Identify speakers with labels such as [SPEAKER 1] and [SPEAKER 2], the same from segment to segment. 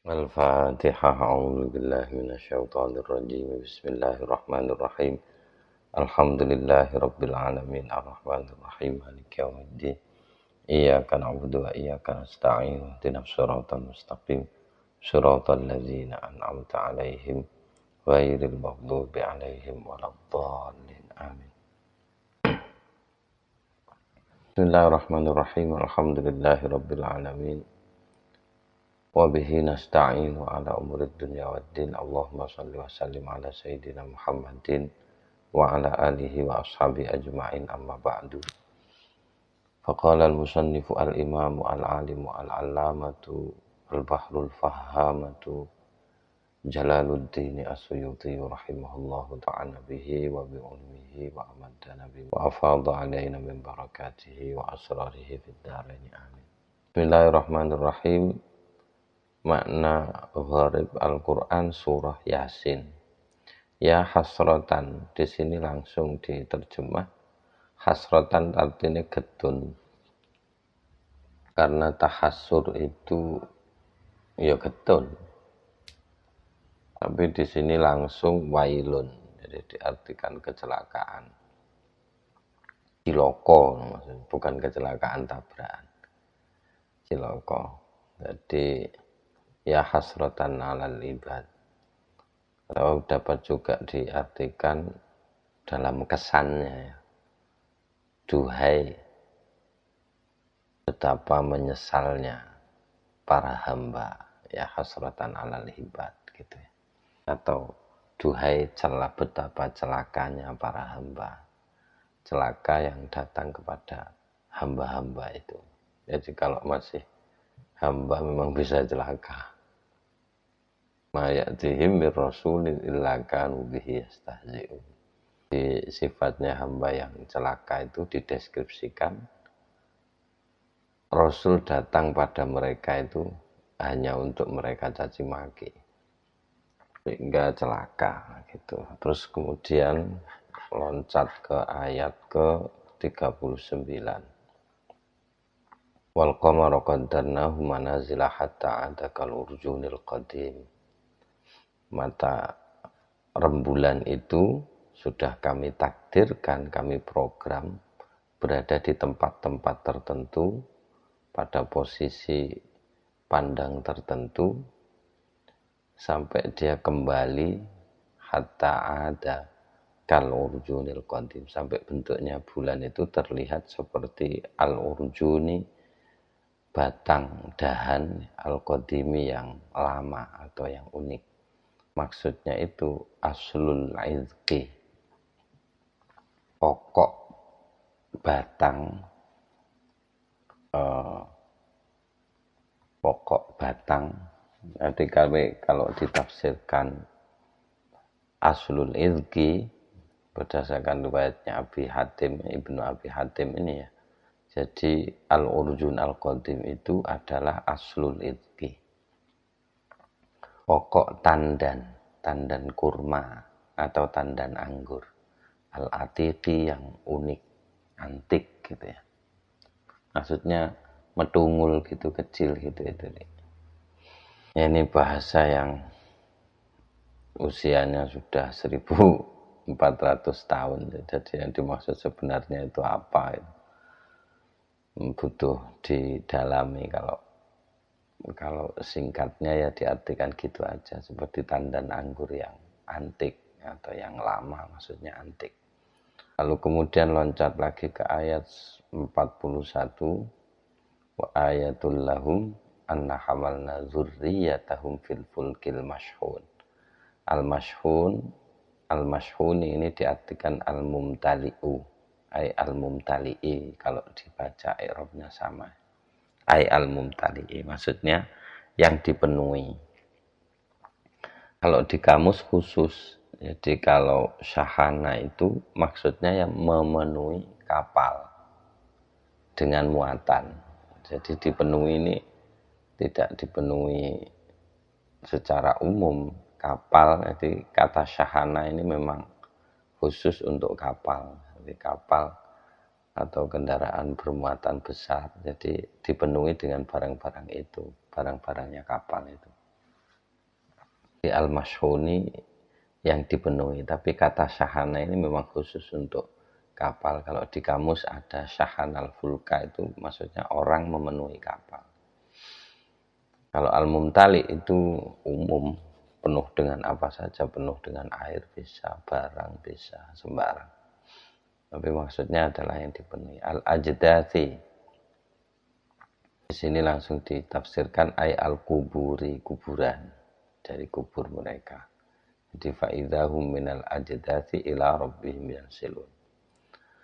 [SPEAKER 1] Al-Fatihah. A'udzu billahi minasyaitonir rajim. Bismillahirrahmanirrahim. Alhamdulillahirabbil alamin arrahmanir rahim maliki yaumiddin. Iyyaka na'budu wa iyyaka nasta'in. Ihdinas shiratal mustaqim. Shiratal ladzina an'amta 'alaihim ghairil maghdubi 'alaihim waladdallin. Amin. Bismillahirrahmanirrahim. Alhamdulillahirabbil alamin. Wa bihi nasta'inu ala umurid dunya waddin. Allahumma shalli wa sallim ala sayyidina Muhammadin wa ala alihi wa ashabi ajma'in, amma ba'du. Faqala al-musannifu al-imamu al-alimu al-allamatu al-bahrul fahamatu Jalaluddin as-Suyuti rahimahullahu ta'ala bihi wa bi ulmihi wa amadana bihi wa afadha alaina min barakatihi wa asrarihi fid dharain. Amin. Bismillahirrahmanirrahim. Makna gharib Al-Quran surah Yasin. Ya hasratan, di sini langsung diterjemah. Hasratan artinya getun. Karena tahassur itu ya getun. Tapi di sini langsung wailun, jadi diartikan kecelakaan. Ciloko, bukan kecelakaan tabrakan. Ciloko. Jadi ya hasratan alal ibad, atau dapat juga diartikan dalam kesannya, duhai betapa menyesalnya para hamba, ya hasratan alal ibad gitu ya. Atau duhai betapa celakanya para hamba, celaka yang datang kepada hamba-hamba itu. Jadi kalau masih hamba memang bisa celaka. Ma ya'tihim mir rasulin illa kanu bihi yastahzi'un. Di sifatnya hamba yang celaka itu dideskripsikan, Rasul datang pada mereka itu hanya untuk mereka caci maki, sehingga celaka gitu. Terus kemudian loncat ke ayat ke 39. Wal qamara qaddarnahu manazila hatta ada kal urjunil qadim. Mata rembulan itu sudah kami takdirkan, kami program berada di tempat-tempat tertentu pada posisi pandang tertentu sampai dia kembali hatta ada kal urjunil qadim, sampai bentuknya bulan itu terlihat seperti al urjuni, batang dahan al qadimi yang lama atau yang unik. Maksudnya itu aslul izqi, pokok batang, Jadi kalau ditafsirkan aslul izqi berdasarkan riwayatnya Abi Hatim, Ibnu Abi Hatim ini ya. Jadi al-urjun al-qadim itu adalah aslul izqi, pokok tandan kurma atau tandan anggur, al-atiqi yang unik, antik gitu ya. Maksudnya medungul gitu, kecil gitu itu. Ya, ini bahasa yang usianya sudah 1400 tahun. Jadi yang dimaksud sebenarnya itu apa? Butuh didalami. Kalau singkatnya ya diartikan gitu aja, seperti tandan anggur yang antik atau yang lama, maksudnya antik. Lalu kemudian loncat lagi ke ayat 41. Wa ayatul lahum anna hamalna dzurriyyatahum fil fulkil mashhun. Al-mashhun ini diartikan al-mumtali'u, ay al-mumtali'i, kalau dibaca i'rabnya sama. Ay al-mumtali'i, maksudnya yang dipenuhi. Kalau di kamus khusus, jadi kalau syahana itu maksudnya yang memenuhi kapal dengan muatan. Jadi dipenuhi ini tidak dipenuhi secara umum kapal. Jadi kata syahana ini memang khusus untuk kapal. Jadi kapal atau kendaraan bermuatan besar, jadi dipenuhi dengan barang-barang itu, barang-barangnya kapal itu. di Al-Mashhuni yang dipenuhi. Tapi kata syahana ini memang khusus untuk kapal. Kalau di kamus ada syahanal fulka, itu maksudnya orang memenuhi kapal. Kalau al-mumtali itu umum, penuh dengan apa saja, penuh dengan air bisa, barang bisa, sembarang. Tapi maksudnya adalah yang dipenuhi. Al-ajdathi, di sini langsung ditafsirkan ay al-kuburi, kuburan, dari kubur mereka. Jadi faidahum minal ajdathi ila rabbihim yansilun.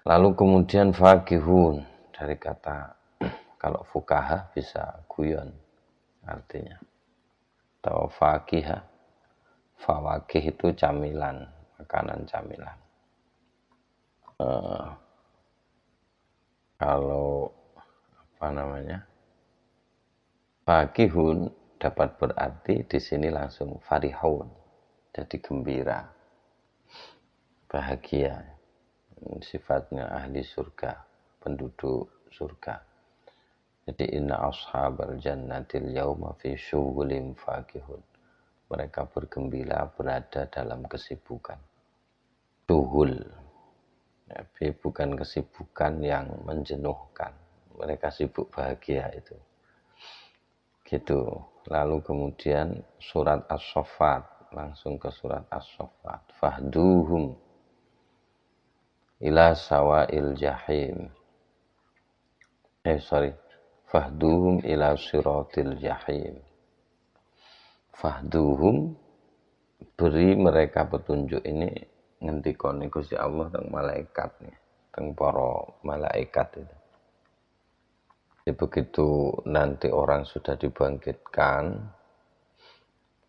[SPEAKER 1] Lalu kemudian fakihun, dari kata kalau fukaha bisa guyon artinya. Atau fakiha, fawakih itu camilan, makanan camilan. Kalau apa namanya, fakihun dapat berarti di sini langsung farihun, jadi gembira, bahagia, sifatnya ahli surga, penduduk surga. Jadi inna ashabal jannatil yauma fi syughulin fakihun, mereka bergembira berada dalam kesibukan. Syughul, tapi bukan kesibukan yang menjenuhkan, mereka sibuk bahagia itu gitu. Lalu kemudian surat As-Saffat, langsung ke surat As-Saffat, fahduhum ila sawa'il jahim, fahduhum ila siratil jahim. Fahduhum, beri mereka petunjuk, ini ngendikane Gusti Allah teng malaikat nih, teng para malaikat itu. Jadi begitu nanti orang sudah dibangkitkan,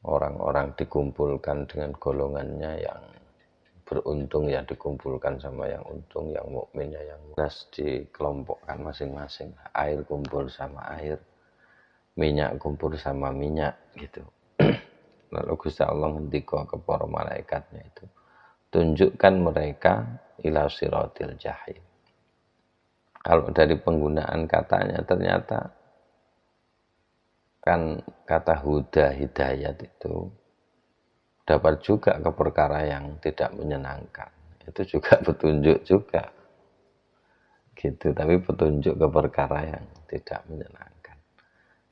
[SPEAKER 1] orang-orang dikumpulkan dengan golongannya yang beruntung, ya dikumpulkan sama yang untung, yang mukminnya yang mudas dikelompokkan masing-masing. Air kumpul sama air, minyak kumpul sama minyak gitu. Lalu Gusti Allah ngendika ke para malaikatnya itu, tunjukkan mereka ila siratil jahim. Kalau dari penggunaan katanya ternyata kan kata huda, hidayat itu dapat juga ke perkara yang tidak menyenangkan. Itu juga petunjuk juga. Gitu, tapi petunjuk ke perkara yang tidak menyenangkan.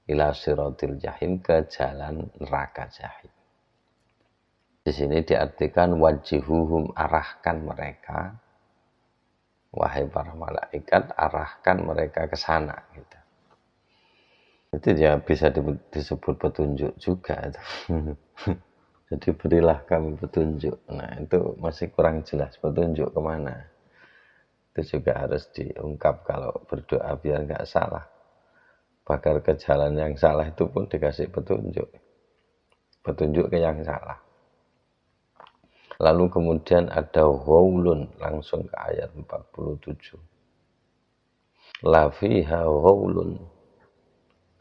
[SPEAKER 1] Ila siratil jahim, ke jalan neraka jahim. Di sini diartikan wajihuhum, arahkan mereka, wahai para malaikat, arahkan mereka ke sana gitu. Itu ya bisa disebut petunjuk juga itu. Jadi berilah kami petunjuk. Nah itu masih kurang jelas, petunjuk kemana. Itu juga harus diungkap kalau berdoa biar nggak salah. Bahkan ke jalan yang salah itu pun dikasih petunjuk. Petunjuk ke yang salah. Lalu kemudian ada haulun, langsung ke ayat 47. La fiha haulun.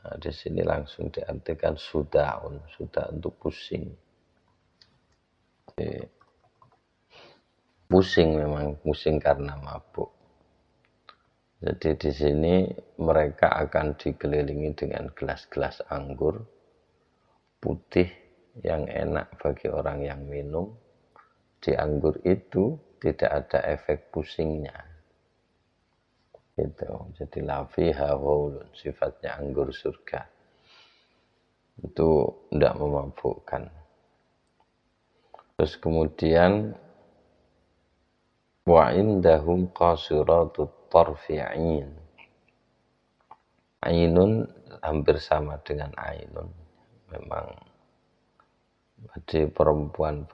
[SPEAKER 1] Nah, di sini langsung diartikan sudaun, sudah untuk pusing. Jadi, pusing, memang pusing karena mabuk. Jadi di sini mereka akan dikelilingi dengan gelas-gelas anggur putih yang enak bagi orang yang minum. Di anggur itu tidak ada efek pusingnya. Gitu. Jadi la fiha haulun, sifatnya anggur surga. Itu tidak memabukkan. Terus kemudian wa indahum qasiratut tarfi 'ain. Ainun hampir sama dengan ainun. Memang jadi perempuan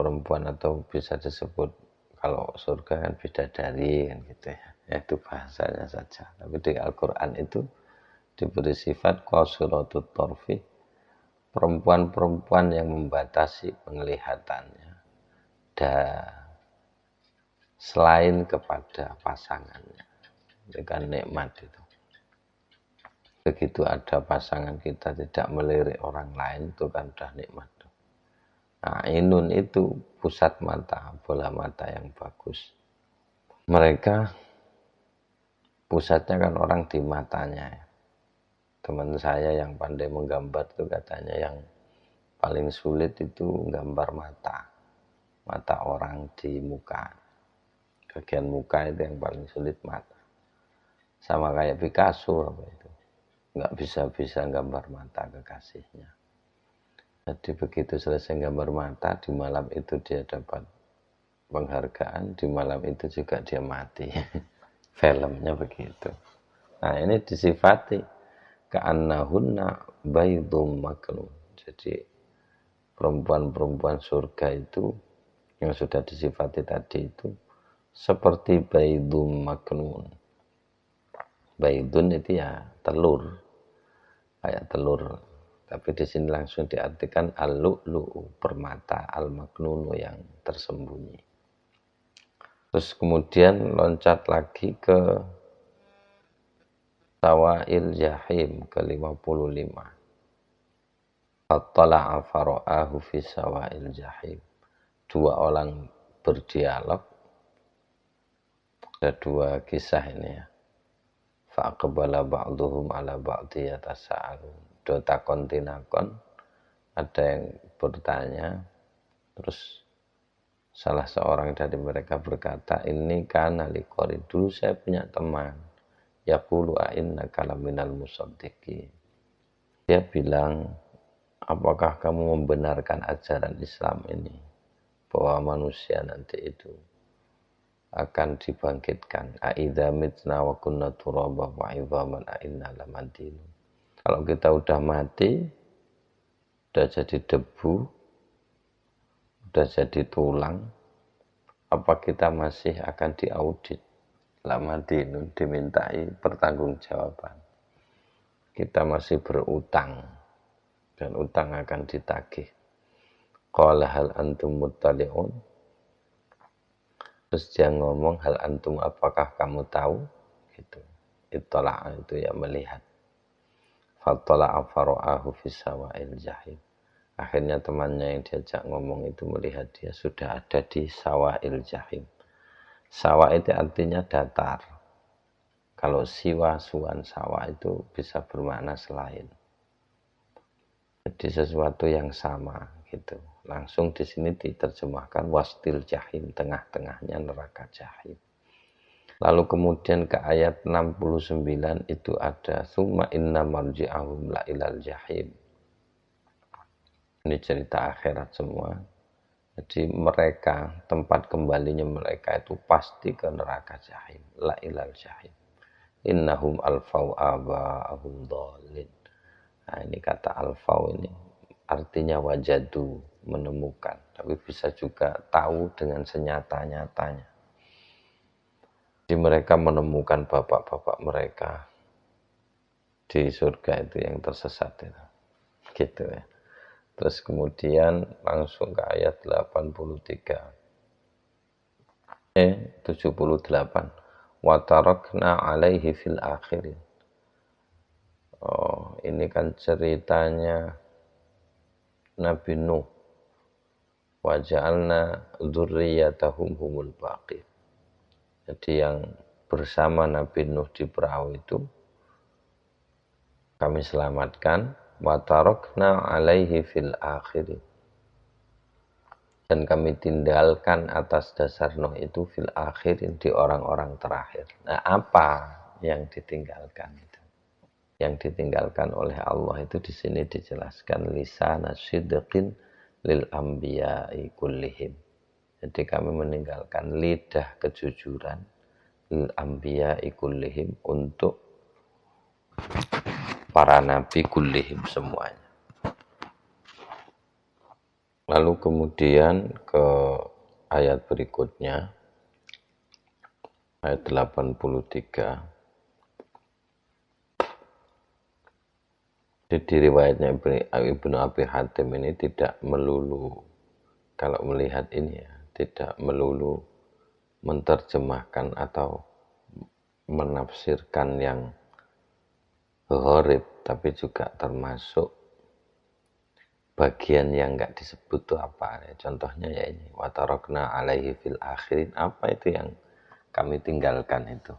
[SPEAKER 1] atau bisa disebut kalau surga kan bidadari kan gitu ya. Itu bahasanya saja. Tapi di Al-Qur'an itu diberi sifat qasiratut tarfi, perempuan-perempuan yang membatasi penglihatannya selain kepada pasangannya, dengan nikmat itu. Begitu ada pasangan kita tidak melirik orang lain, itu kan udah nikmat. Nah, ainun itu pusat mata, bola mata yang bagus. Mereka pusatnya kan orang di matanya. Teman saya yang pandai menggambar itu katanya yang paling sulit itu gambar mata orang di muka. Bagian muka itu yang paling sulit, mata. Sama kayak Picasso apa itu, nggak bisa gambar mata kekasihnya. Jadi begitu selesai gambar mata, di malam itu dia dapat penghargaan, di malam itu juga dia mati. Filmnya begitu. Nah, ini disifati ka'annahunna baydum maknun. Jadi perempuan-perempuan surga itu yang sudah disifati tadi itu seperti baydum maknun. Baydun itu ya telur, kayak telur. Tapi di sini langsung diartikan al-lu'lu'u, permata, al-maknunu yang tersembunyi. Terus kemudian loncat lagi ke Sawa'il Jahim ke-55. Fattala'a fara'ahu fi Sawa'il Jahim. Dua orang berdialog. Ada dua kisah ini ya. Fa'aqbala ba'duhum ala ba'di yatasa'alun. Dua takon tinakon. Ada yang bertanya. Terus salah seorang dari mereka berkata, ini kana liqori. Dulu saya punya teman. Yaqulu a'innaka laminal musaddiqin. Dia bilang, apakah kamu membenarkan ajaran Islam ini? Bahwa manusia nanti itu akan dibangkitkan. A'idza mitna wa kunna turaba wa 'idzaman a'inna lamadinun. Kalau kita udah mati, udah jadi debu, udah jadi tulang, apa kita masih akan diaudit? Lamadinun, dimintai pertanggungjawaban. Kita masih berutang dan utang akan ditagih. Qala hal antum muttali'un. Terus dia ngomong, hal antum, apakah kamu tahu? Gitu. Ittala'a itu ya melihat. Fattala'a fara'ahu fi sawa'il jahim. Akhirnya temannya yang diajak ngomong itu melihat dia sudah ada di sawa'il jahim. Sawa itu artinya datar. Kalau siwa, suwan, sawa itu bisa bermakna selain. Jadi sesuatu yang sama gitu. Langsung di sini diterjemahkan wastil jahim, tengah-tengahnya neraka jahim. Lalu kemudian ke ayat 69 itu ada summa inna marji'ahum la ilal jahim. Ini cerita akhirat semua. Jadi mereka, tempat kembalinya mereka itu pasti ke neraka jahim. La ilal jahim. Innahum alfau aba'ahum dhalin. Nah, ini kata alfau ini artinya wajadu, menemukan. Tapi bisa juga tahu dengan senyata-nyatanya. Jadi mereka menemukan bapak-bapak mereka di surga itu yang tersesat itu. Gitu ya. Terus kemudian langsung ke ayat 78. Wa tarakna alaihi fil akhirin. Oh, ini kan ceritanya Nabi Nuh. Wa ja'alna dzurriyyatahum humul baqin. Jadi yang bersama Nabi Nuh di perahu itu kami selamatkan. Wa tarakna alaihi fil akhirin. Dan kami tinggalkan atas dasar Nuh itu fil akhirin, di orang-orang terakhir. Nah, apa yang ditinggalkan itu? Yang ditinggalkan oleh Allah itu di sini dijelaskan lisana sidqin lil anbiya'i kullihim. Jadi kami meninggalkan lidah kejujuran lil anbiya'i kullihim, untuk para nabi kullihim semuanya. Lalu kemudian ke ayat berikutnya, ayat 83. Di riwayatnya Ibnu Abi Hatim ini tidak melulu, kalau melihat ini ya, tidak melulu menerjemahkan atau menafsirkan yang gharib, tapi juga termasuk bagian yang enggak disebut itu apa ya. Contohnya ya ini, wa tarakna alaihi fil akhirin, apa itu yang kami tinggalkan itu?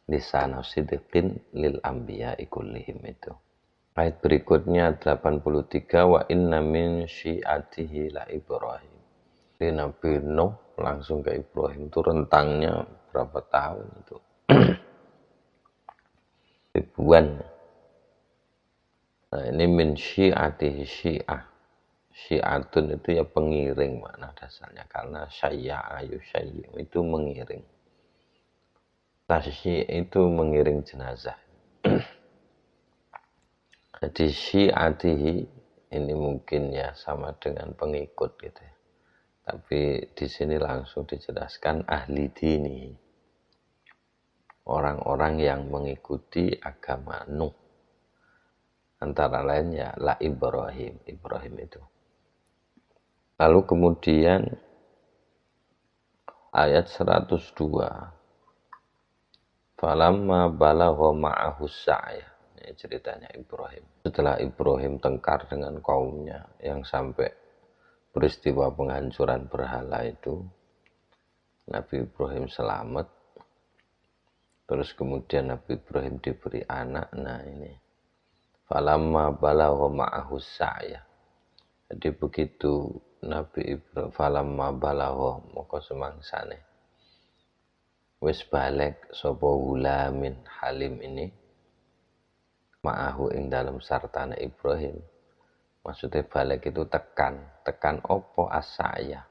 [SPEAKER 1] Lisana sidqin lil anbiya'i kullihim itu. Ayat berikutnya 83, wa inna min syi'atihi la Ibrahim. Jadi Nabi Nuh langsung ke Ibrahim itu rentangnya berapa tahun itu? Ribuan. Nah, ini min syi'atihi, syi'ah. Syi'atun itu ya pengiring makna dasarnya, karena syai'a yusyai' itu mengiring. Tasyi' itu mengiring jenazah. Jadi syi'atihi ini mungkin ya sama dengan pengikut gitu ya. Tapi di sini langsung dijelaskan ahli dini. Orang-orang yang mengikuti agama Nuh. Antara lain ya la Ibrahim. Ibrahim itu. Lalu kemudian ayat 102. Falamma balagha ma'ahu sa'ya. Ini ceritanya Ibrahim. Setelah Ibrahim tengkar dengan kaumnya yang sampai peristiwa penghancuran berhala itu, Nabi Ibrahim selamat. Terus kemudian Nabi Ibrahim diberi anak. Nah ini. Falamma balagha ma'ahu sa'ya. Jadi begitu Nabi Ibrahim falamma balagha maka semangsane wis balik sapa Hulamin Halim ini ma'ahu ing dalam sartane Ibrahim. Maksudnya balik itu tekan opo asaya.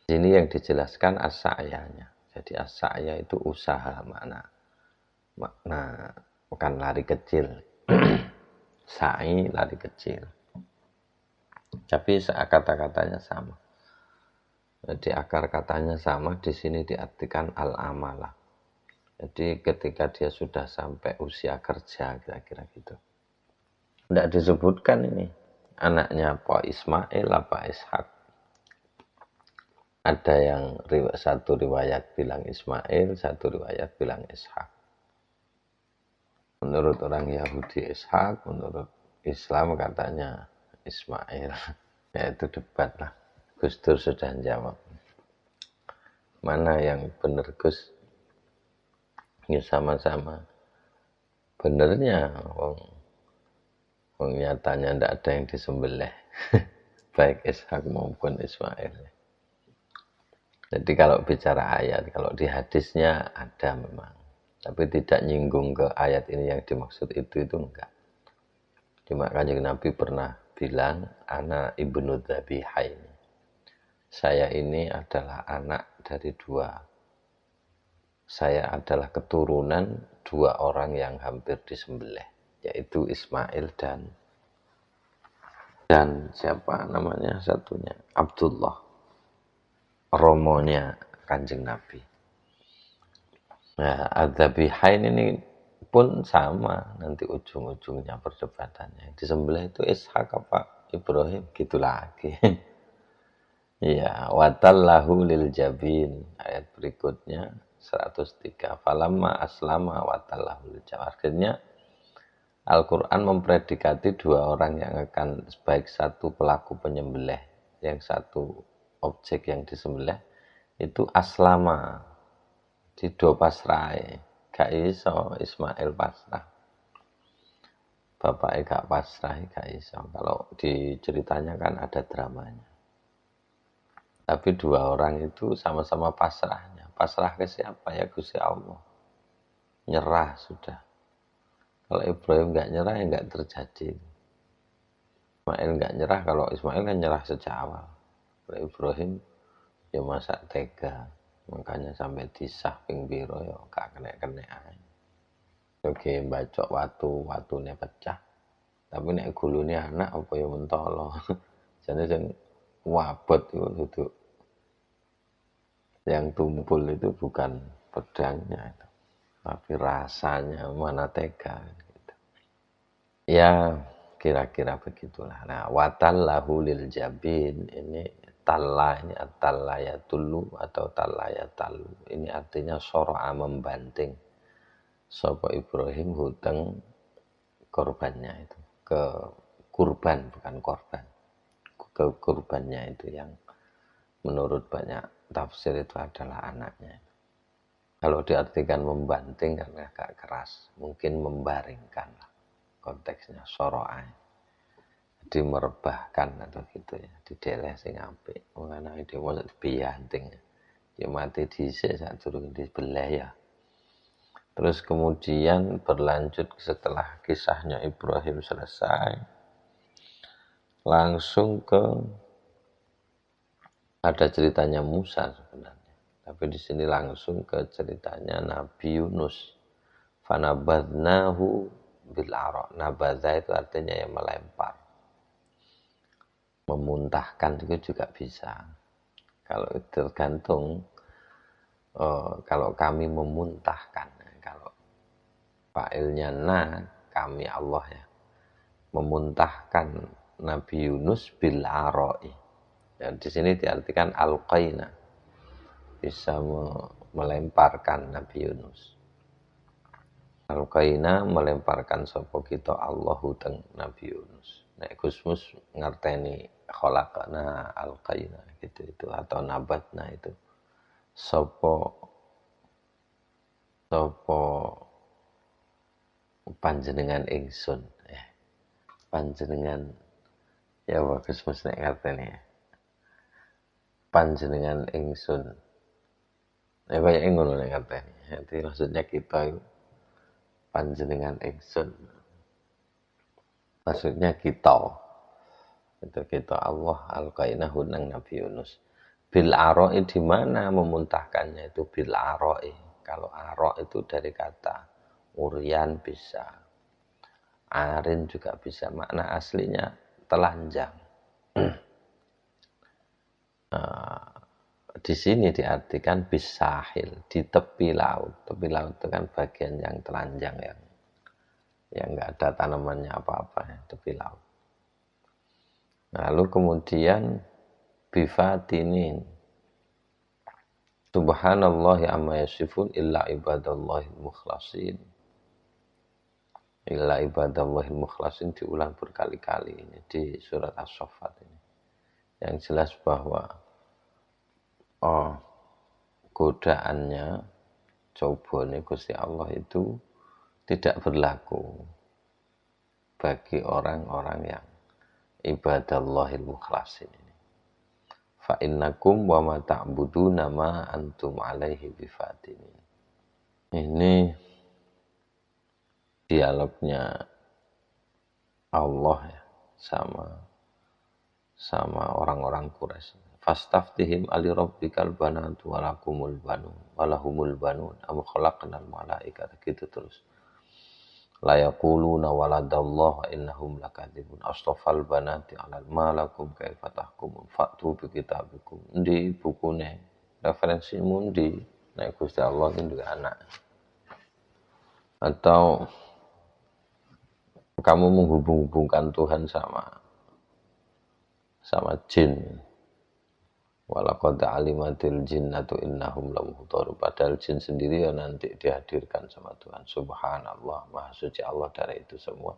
[SPEAKER 1] Ini yang dijelaskan asayanya. Jadi asaya itu usaha, makna bukan lari kecil. Sa'i lari kecil. Tapi kata-katanya sama. Jadi akar katanya sama, di sini diartikan al-amalah. Jadi ketika dia sudah sampai usia kerja, kira-kira gitu. Tidak disebutkan ini anaknya apa Ismail apa Ishak. Ada yang satu riwayat bilang Ismail, satu riwayat bilang Ishak. Menurut orang Yahudi Ishak, menurut Islam katanya Ismail. Ya itu debat lah. Gus Dur sudah jawab. Mana yang benar Gus? Ya sama-sama. Benernya nyatanya tidak ada yang disembelih. Baik Ishak maupun Ismail. Jadi kalau bicara ayat, kalau di hadisnya ada memang. Tapi tidak nyinggung ke ayat ini yang dimaksud itu enggak. Cuma Kanjeng Nabi pernah bilang, ana ibnu Dzabihain. Saya ini adalah anak dari dua. Saya adalah keturunan dua orang yang hampir disembelih. Yaitu Ismail dan siapa namanya satunya? Abdullah. Romonya Kanjeng Nabi. Nah, Adzabihain ini pun sama nanti ujung-ujungnya perdebatannya. Disembelih itu Ishak apa Ibrahim gitu lagi. Ya, watallahu lil jabin. Ayat berikutnya 103. Falamma aslama watallahu lil jabin. Akhirnya Al-Quran mempredikati dua orang yang akan baik satu pelaku penyembelih, yang satu objek yang disembelih itu aslama dido pasrahe gak iso Ismail pasrah bapaknya gak pasrah gak iso. Kalau diceritanya kan ada dramanya, tapi dua orang itu sama-sama pasrahnya. Pasrah ke siapa? Ya Gusti Allah, nyerah sudah. Kalau Ibrahim gak nyerah ya gak terjadi. Ismail gak nyerah, kalau Ismail kan nyerah sejak awal. Kalau Ibrahim ya masa tega, makanya sampai disah ping biro ya gak kena aja. Oke, bacok watunya pecah. Tapi nek gulune anak apa ya mentolo. Jane sing wabot itu yang tumpul itu bukan pedangnya itu, tapi rasanya, mana tega gitu. Ya kira-kira begitulah. Nah, watallahu lil jabin ini talla, ini at-tallayatullu atau tallayatalu. Ini artinya soro'a, membanting. Sapa Ibrahim hutang korbannya itu. Ke kurban, bukan korban. Ke kurbannya itu yang menurut banyak tafsir itu adalah anaknya. Kalau diartikan membanting karena agak keras, mungkin membaringkan lah. konteksnya soro'a. Jadi merebahkan atau gitu ya, dideleh sing apik. Mengenai dia mau biyanting. Ya mati dhisik sadurunge dibelah ya. Terus kemudian berlanjut setelah kisahnya Ibrahim selesai, langsung ke ada ceritanya Musa sebenarnya. Tapi di sini langsung ke ceritanya Nabi Yunus. Fanabadnahu bil ara. Nabadha itu artinya yang melempar. Memuntahkan itu juga bisa. Kalau tergantung kalau kami memuntahkan, kalau fa'ilnya kami Allah ya, memuntahkan Nabi Yunus bil ara'i. Dan di sini diartikan alqaina, bisa melemparkan Nabi Yunus. Alqaina melemparkan sapa kita Allahu teng Nabi Yunus. Nek Gusmus ngerteni khalaqana alqaina gitu itu atau nabatna itu. Sapa panjenengan ingsun panjenengan ya bagus mesti ngerteni ya. Panjenengan ingsun kaya ngono nek ngerteni. Jadi maksudnya kita itu panjenengan ingsun. Maksudnya kita. Itu kita Allah alqainahu nang Nabi Yunus. Bil ara'i di mana memuntahkannya itu bil ara'i. Kalau ara' itu dari kata uryan bisa. Arin juga bisa. Makna aslinya telanjang. Di sini diartikan bisahil, di tepi laut. Tepi laut itu kan bagian yang telanjang yang enggak ada tanamannya apa-apa ya, tepi laut. Lalu kemudian bifatinin. Subhanallahi amma yasifun illa ibadallahil mukhlasin. Illa ibadallahil mukhlasin diulang berkali-kali ini di surat As-Saffat ini. Yang jelas bahwa godaannya cobane Gusti Allah itu tidak berlaku bagi orang-orang yang ibadallahil mukhlasin ini. Fa innakum wa ma ta'buduna ma antum alaihi bifatinin. Ini dialognya Allah ya sama orang-orang Quraisy. Fastaftihim ali rabbikal banatu walakumul banun walahumul banun am khalaqnal malaikata gitu terus. La yaquluna waladallah innahum lakadzibun astafal banati alal malakum kaifa tahkumun fatu bi kitabikum di bukune referensi mundi nek Gusti Allah itu juga anak atau kamu menghubung-hubungkan Tuhan sama jin. Walaqad alimatil jinnatu innahum lamuhdarun. Padahal jin sendiri ya nanti dihadirkan sama Tuhan. Subhanallah, maha suci Allah dari itu semua.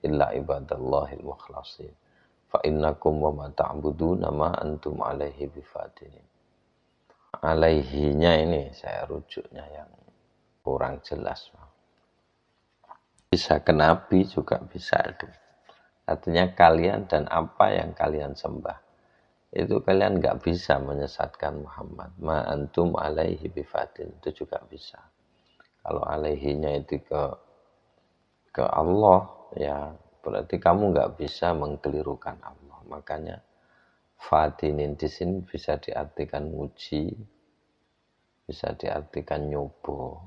[SPEAKER 1] Illa ibadallahil mukhlasin. Fa innakum wa ma ta'buduna ma antum alaihi bifatinin. Alaihinya ini saya rujuknya yang kurang jelas. Bisa ke Nabi juga bisa itu. Artinya kalian dan apa yang kalian sembah. Itu kalian nggak bisa menyesatkan Muhammad. Ma antum alaihi bifatin itu juga bisa. Kalau alaihinya itu ke Allah ya berarti kamu nggak bisa mengkelirukan Allah. Makanya fatinin di sini bisa diartikan muji, bisa diartikan nyobo.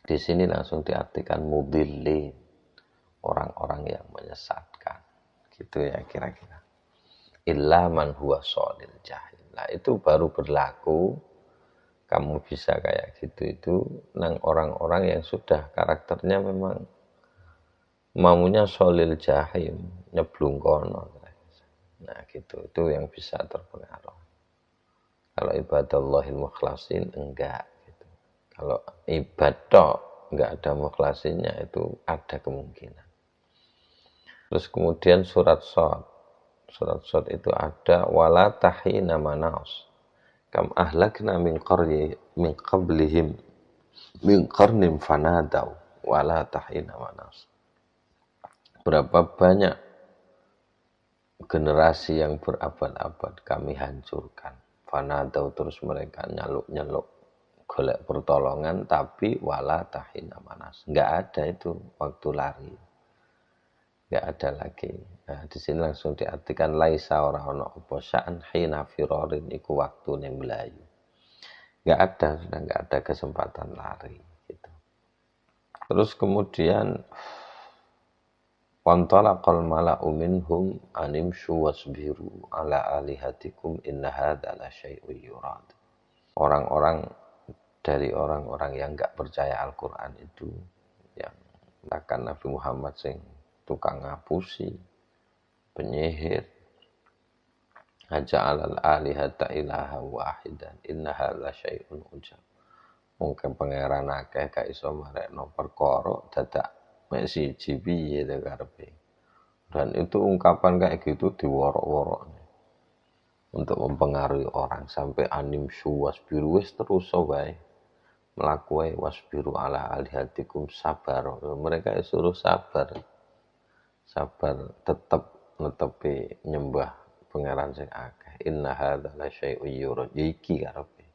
[SPEAKER 1] Di sini langsung diartikan mudillin, orang-orang yang menyesatkan. Gitu ya kira-kira. Illa man huwa sholil jahil. Nah itu baru berlaku kamu bisa kayak gitu itu nang orang-orang yang sudah karakternya memang maunya sholil jahim, nyeblung kono. Nah gitu itu yang bisa terpengaruh. Kalau ibadallahil mukhlasin enggak gitu. Kalau ibadah enggak ada mukhlasinnya itu ada kemungkinan. Terus kemudian surat Shad itu ada wala tahina manas kam ahlakna min qablihim min qarnin fanadau wala tahina manas. Berapa banyak generasi yang berabad-abad kami hancurkan. Fanadau, terus mereka nyaluk-nyaluk golek pertolongan, tapi wala tahina manas. Enggak ada itu waktu lari. Enggak ada lagi. Nah, di sini langsung diartikan laisa ora ono apa sya'an hina firorin iku waktune mlayu. Enggak ada, sudah enggak ada kesempatan lari gitu. Terus kemudian wantalaqal mala'u minhum animshu wasbiru ala alihatikum inna hadza la syai'un yurad. Orang-orang dari orang-orang yang enggak percaya Al-Qur'an itu yang akan Nabi Muhammad sing tukang ngapusi, penyihir, aja'alal alihata ilaha wahidan inna hadza syai'un ujab. Mungkin pangeran akeh gak iso marekno perkara dadak mek siji piye to karepe. Dan itu ungkapan kayak gitu diworok-worok untuk mempengaruhi orang sampai anim suwas biru wis terus wae melakukan wasbiru ala alihatikum sabar. Mereka suruh sabar tetap netepi nyembah pangeran sing akeh. Inna hadza la syai'un yurad iki karepe.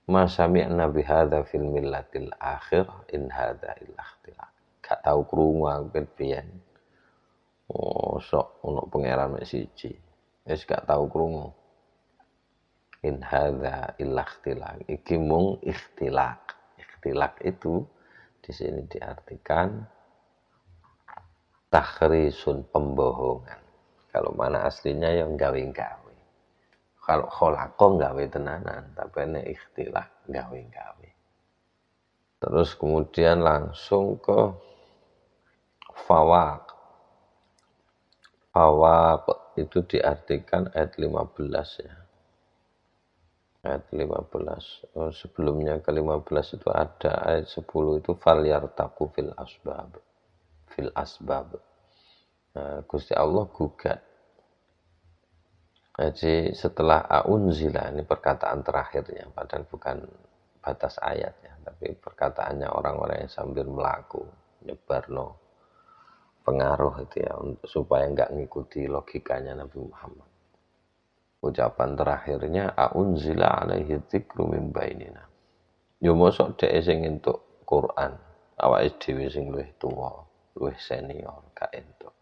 [SPEAKER 1] Ma sami'na bi hadza fil millatil akhir in hadza illa ikhtilaq. Gak tau krungu aku piyen. Oh, sok ono pangeran mek siji. Wis gak tau krungu. In hadza illa ikhtilaq. Iki mung ikhtilaq. Ikhtilaq itu di sini diartikan takhrisun, pembohongan. Kalau mana aslinya yang gawe-gawe. Kalau kholaqa gawe tenanan, tapi ini ikhtilaq gawe-gawe. Terus kemudian langsung ke fawaq. Fawaq itu diartikan ayat 15 ya. Ayat 15. Sebelumnya ke 15 itu ada ayat 10 itu falyartaqu fil asbab. Fil asbab. Nah, Gusti Allah gugat. Jadi setelah aunzila, ini perkataan terakhirnya, padahal bukan batas ayatnya, tapi perkataannya orang-orang yang sambil melaku, nyebarno pengaruh itu ya, supaya enggak ngikuti logikanya Nabi Muhammad. Ucapan terakhirnya aunzila alaihi dzikru min bainina. Yo mosok dhek sing entuk Quran, awake dhewe sing luwih tuwa, luwih senior gak entuk.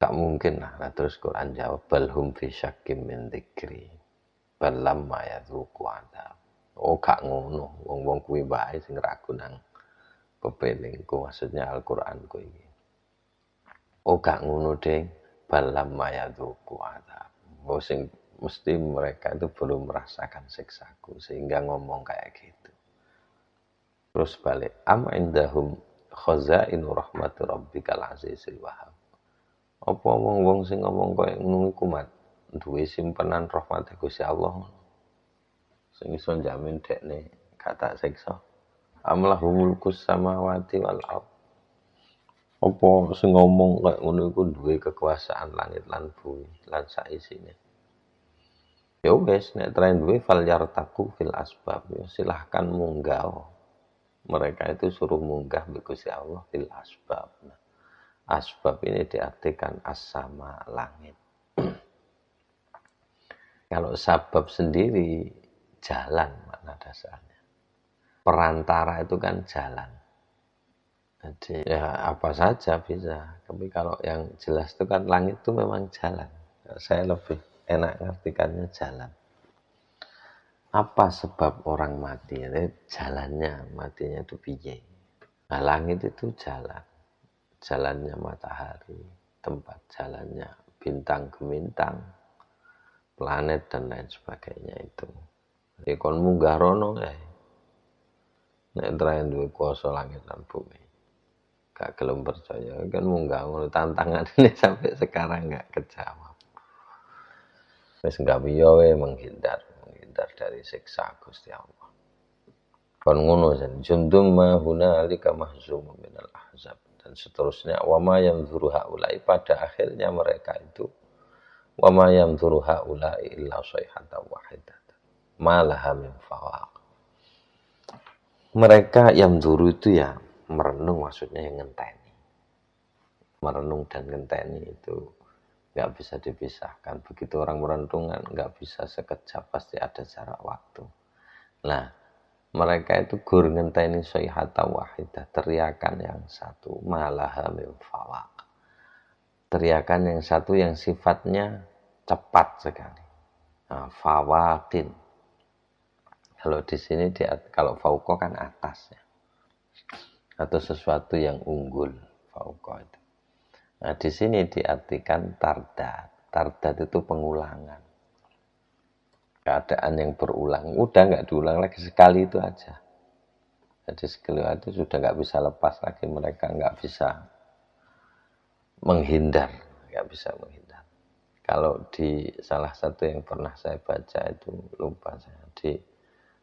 [SPEAKER 1] Tak mungkin lah. Nah, terus Quran jawab balhum fi syakkim min dzikri bal lamma yadzuqu adab. Oh gak ngono, wong-wong kuwi bae sing ragu nang pepelingku, maksudnya Al-Qur'anku iki. Oh gak ngono ding, bal lamma yadzuqu adab. Oh sing mesti mereka itu belum merasakan siksaku sehingga ngomong kayak gitu. Terus balik am indahum khazainu rahmati rabbikal azizil wahhab. Apa wong-wong sing ngomong koyo ngono iku mat duwe simpenan rahmat Gusti Allah sing iso jamin dekne gak tak siksa. Amlahu mulkus samawati wal ard. Apa sing ngomong koyo ngono iku duwe kekuasaan langit lan bumi lan sak isine. Ya wis nek tren duwe fal yartaku fil asbab. Ya, silahkan munggah. Mereka itu suruh munggah be Gusti Allah fil asbab. Nah, asbab ini diartikan as-sama, langit. Kalau sabab sendiri jalan makna dasarnya. Perantara itu kan jalan. Jadi ya apa saja bisa. Tapi kalau yang jelas itu kan langit itu memang jalan. Saya lebih enak ngartikannya jalan. Apa sebab orang mati? Jalannya, matinya itu piye. Nah, langit itu jalan. Jalannya matahari, tempat jalannya bintang gemintang, planet dan lain sebagainya itu. Jadi kon munggah rono nek terakhir duwe kuasa langit dan bumi. Gak gelem percaya kan munggah ngono, tantangan ini sampai sekarang gak kejawab. Wis gak piye wae menghindar dari siksa Gusti Allah. Kon ngono jan jundum ma hunalika mahzum minal ahzab. Dan seterusnya wama yamdzuru haula'i, pada akhirnya mereka itu wama yamdzuru haula'i illa sayhatan wahidatan malaha min fawaq. Mereka yang dulu itu ya merenung, maksudnya yang ngenteni. Merenung dan ngenteni itu nggak bisa dipisahkan. Begitu orang merenung nggak bisa sekejap, pasti ada jarak waktu. Nah, mereka itu gur ngenteni sayhata wahidah, teriakan yang satu, malaha min fawaq. Teriakan yang satu yang sifatnya cepat sekali. Nah, fawaqin. Kalau di sini kalau fauqa kan atas ya. Atau sesuatu yang unggul, fauqa itu. Nah, di sini diartikan tardat. Tardat itu pengulangan. Keadaan yang berulang. Udah nggak diulang lagi, sekali itu aja. Jadi sekali itu sudah nggak bisa lepas lagi. Mereka nggak bisa menghindar. Nggak bisa menghindar. Kalau di salah satu yang pernah saya baca itu, lupa saya. Di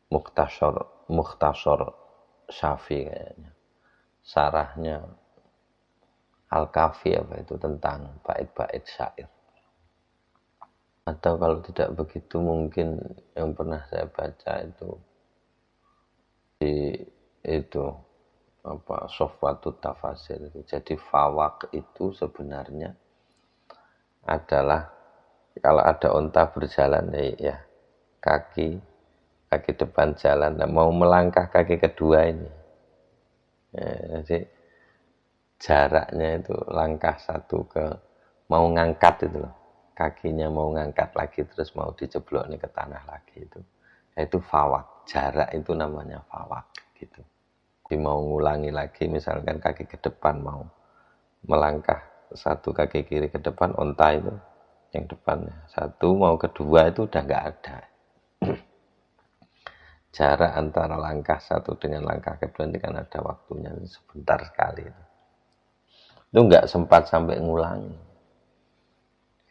[SPEAKER 1] Mukhtasar Syafi kayaknya. Sarahnya Al-Kafi apa itu, tentang bait-bait syair. Atau kalau tidak begitu mungkin yang pernah saya baca itu di itu apa Sofwatut Tafasir itu. Jadi fawak itu sebenarnya adalah kalau ada unta berjalan ya kaki depan jalan, nah, mau melangkah kaki kedua ini ya, jadi jaraknya itu langkah satu ke mau ngangkat itu loh, kakinya mau ngangkat lagi terus mau diceblok nih ke tanah lagi itu fawak. Jarak itu namanya fawak gitu. Jadi mau ngulangi lagi, misalkan kaki ke depan mau melangkah satu kaki kiri ke depan, unta itu yang depannya satu mau kedua itu udah nggak ada. Jarak antara langkah satu dengan langkah kedua ini kan ada waktunya sebentar sekali itu nggak sempat sampai ngulangi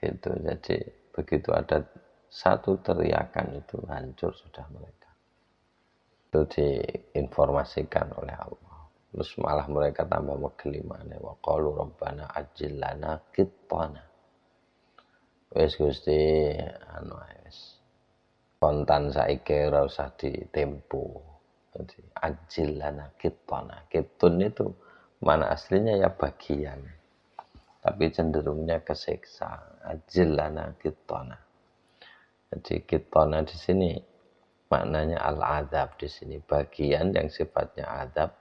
[SPEAKER 1] gitu. Jadi begitu ada satu teriakan itu hancur sudah mereka. Itu diinformasikan oleh Allah. Terus malah mereka tambah megelimane, wa qalu rabbana ajil lana qittana. Wis Gusti anu wis kontan saiki ora usah ditempo. Jadi ajil lana qittana. Qitun itu mana aslinya ya bagian. Tapi cenderungnya kesiksa. Ajil lana qittana. Jadi qittana di sini maknanya al-azab di sini, bagian yang sifatnya azab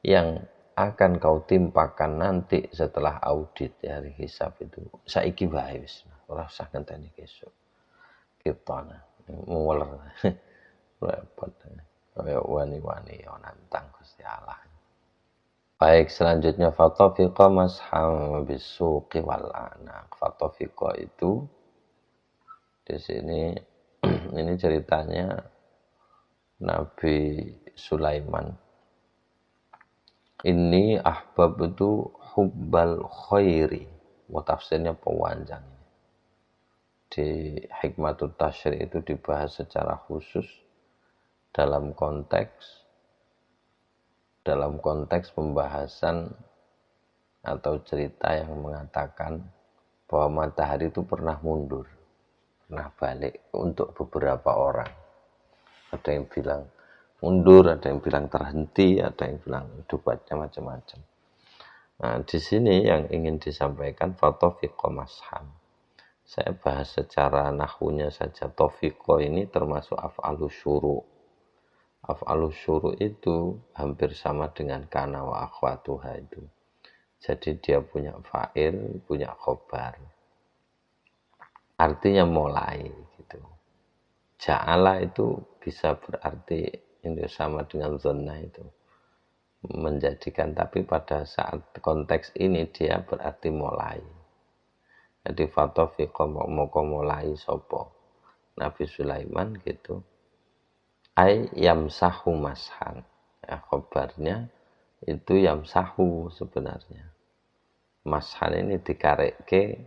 [SPEAKER 1] yang akan kau timpakan nanti setelah audit hari hisab itu. Saiki wae wis, ora usah ngenteni besok. Kitana muler. Repot. Kayak wani-wani yo nantang Gusti Allah. Baik, selanjutnya fatafiqa masham bisuqi wal anaq. Fatafiqa itu di sini ini ceritanya Nabi Sulaiman. Ini ahbab itu hubbal khairi. Tafsirnya panjang. Di Hikmatut Tasyri' itu dibahas secara khusus dalam konteks pembahasan atau cerita yang mengatakan bahwa matahari itu pernah mundur, pernah balik untuk beberapa orang. Ada yang bilang mundur, ada yang bilang terhenti, ada yang bilang debatnya macam-macam. Nah, di sini yang ingin disampaikan fatafiqa masham. Saya bahas secara nahwunya saja. Tafiqa ini termasuk af'alus syuru'. Af'alus syuru' itu hampir sama dengan kana wa akhwatuha itu. Jadi dia punya fa'il, punya khobar. Artinya mulai gitu. Ja'ala itu bisa berarti ini sama dengan zona itu, menjadikan, tapi pada saat konteks ini dia berarti mulai. Jadi fatafiqa moko mulai sopo Nabi Sulaiman gitu. Ay yamsahu mashan. Ya, khobarnya itu yamsahu sebenarnya. Mashan ini dikarekke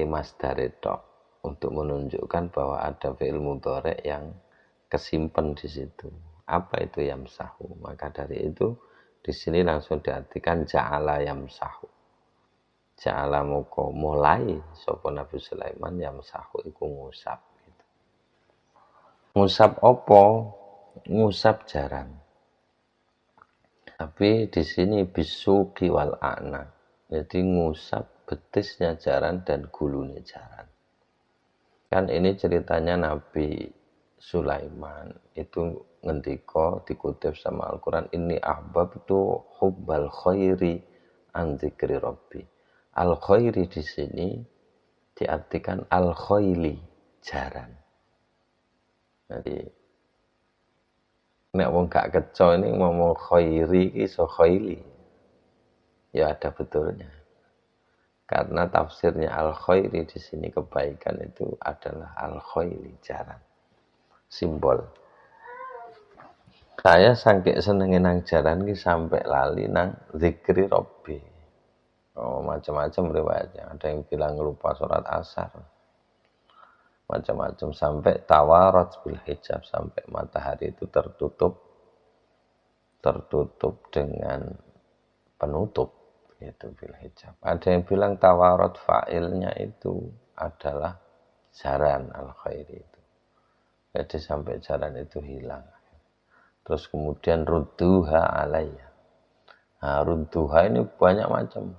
[SPEAKER 1] masdare tok untuk menunjukkan bahwa ada fi'il mudhari' yang kesimpan di situ. Apa itu yamsahu? Maka dari itu di sini langsung diartikan ja'ala yamsahu. Ja'ala moko mulai sapa Nabi Sulaiman yamsahu iku ngusap gitu. Ngusap apa? ngusap jaran. Tapi di sini bisuqi wal a'na. Jadi ngusap betisnya jaran dan gulunya jaran. Kan ini ceritanya Nabi Sulaiman itu ngendika dikutip sama Al-Qur'an, ini ahbabtu hubbal khairi an dzikri rabbi. Al khairi di sini diartikan al khaili, jaran. Jadi nek wong gak keco ini ngomong khairi iso khaili. Ya ada betulnya. Karena tafsirnya al khairi di sini kebaikan itu adalah al khaili, jaran. Simbol. Saya saking senengin nang jaran ki sampai lali nang zikri Rabbi. Oh, macam-macam riwayatnya. Ada yang bilang lupa sholat asar. Macam-macam sampai tawarat bil hijab, sampai matahari itu tertutup dengan penutup, itu bil hijab. Ada yang bilang tawarat fa'ilnya itu adalah jaran al khairi itu. Jadi sampai jaran itu hilang. Terus kemudian rudduha alayya. Nah, rudduha ini banyak macam.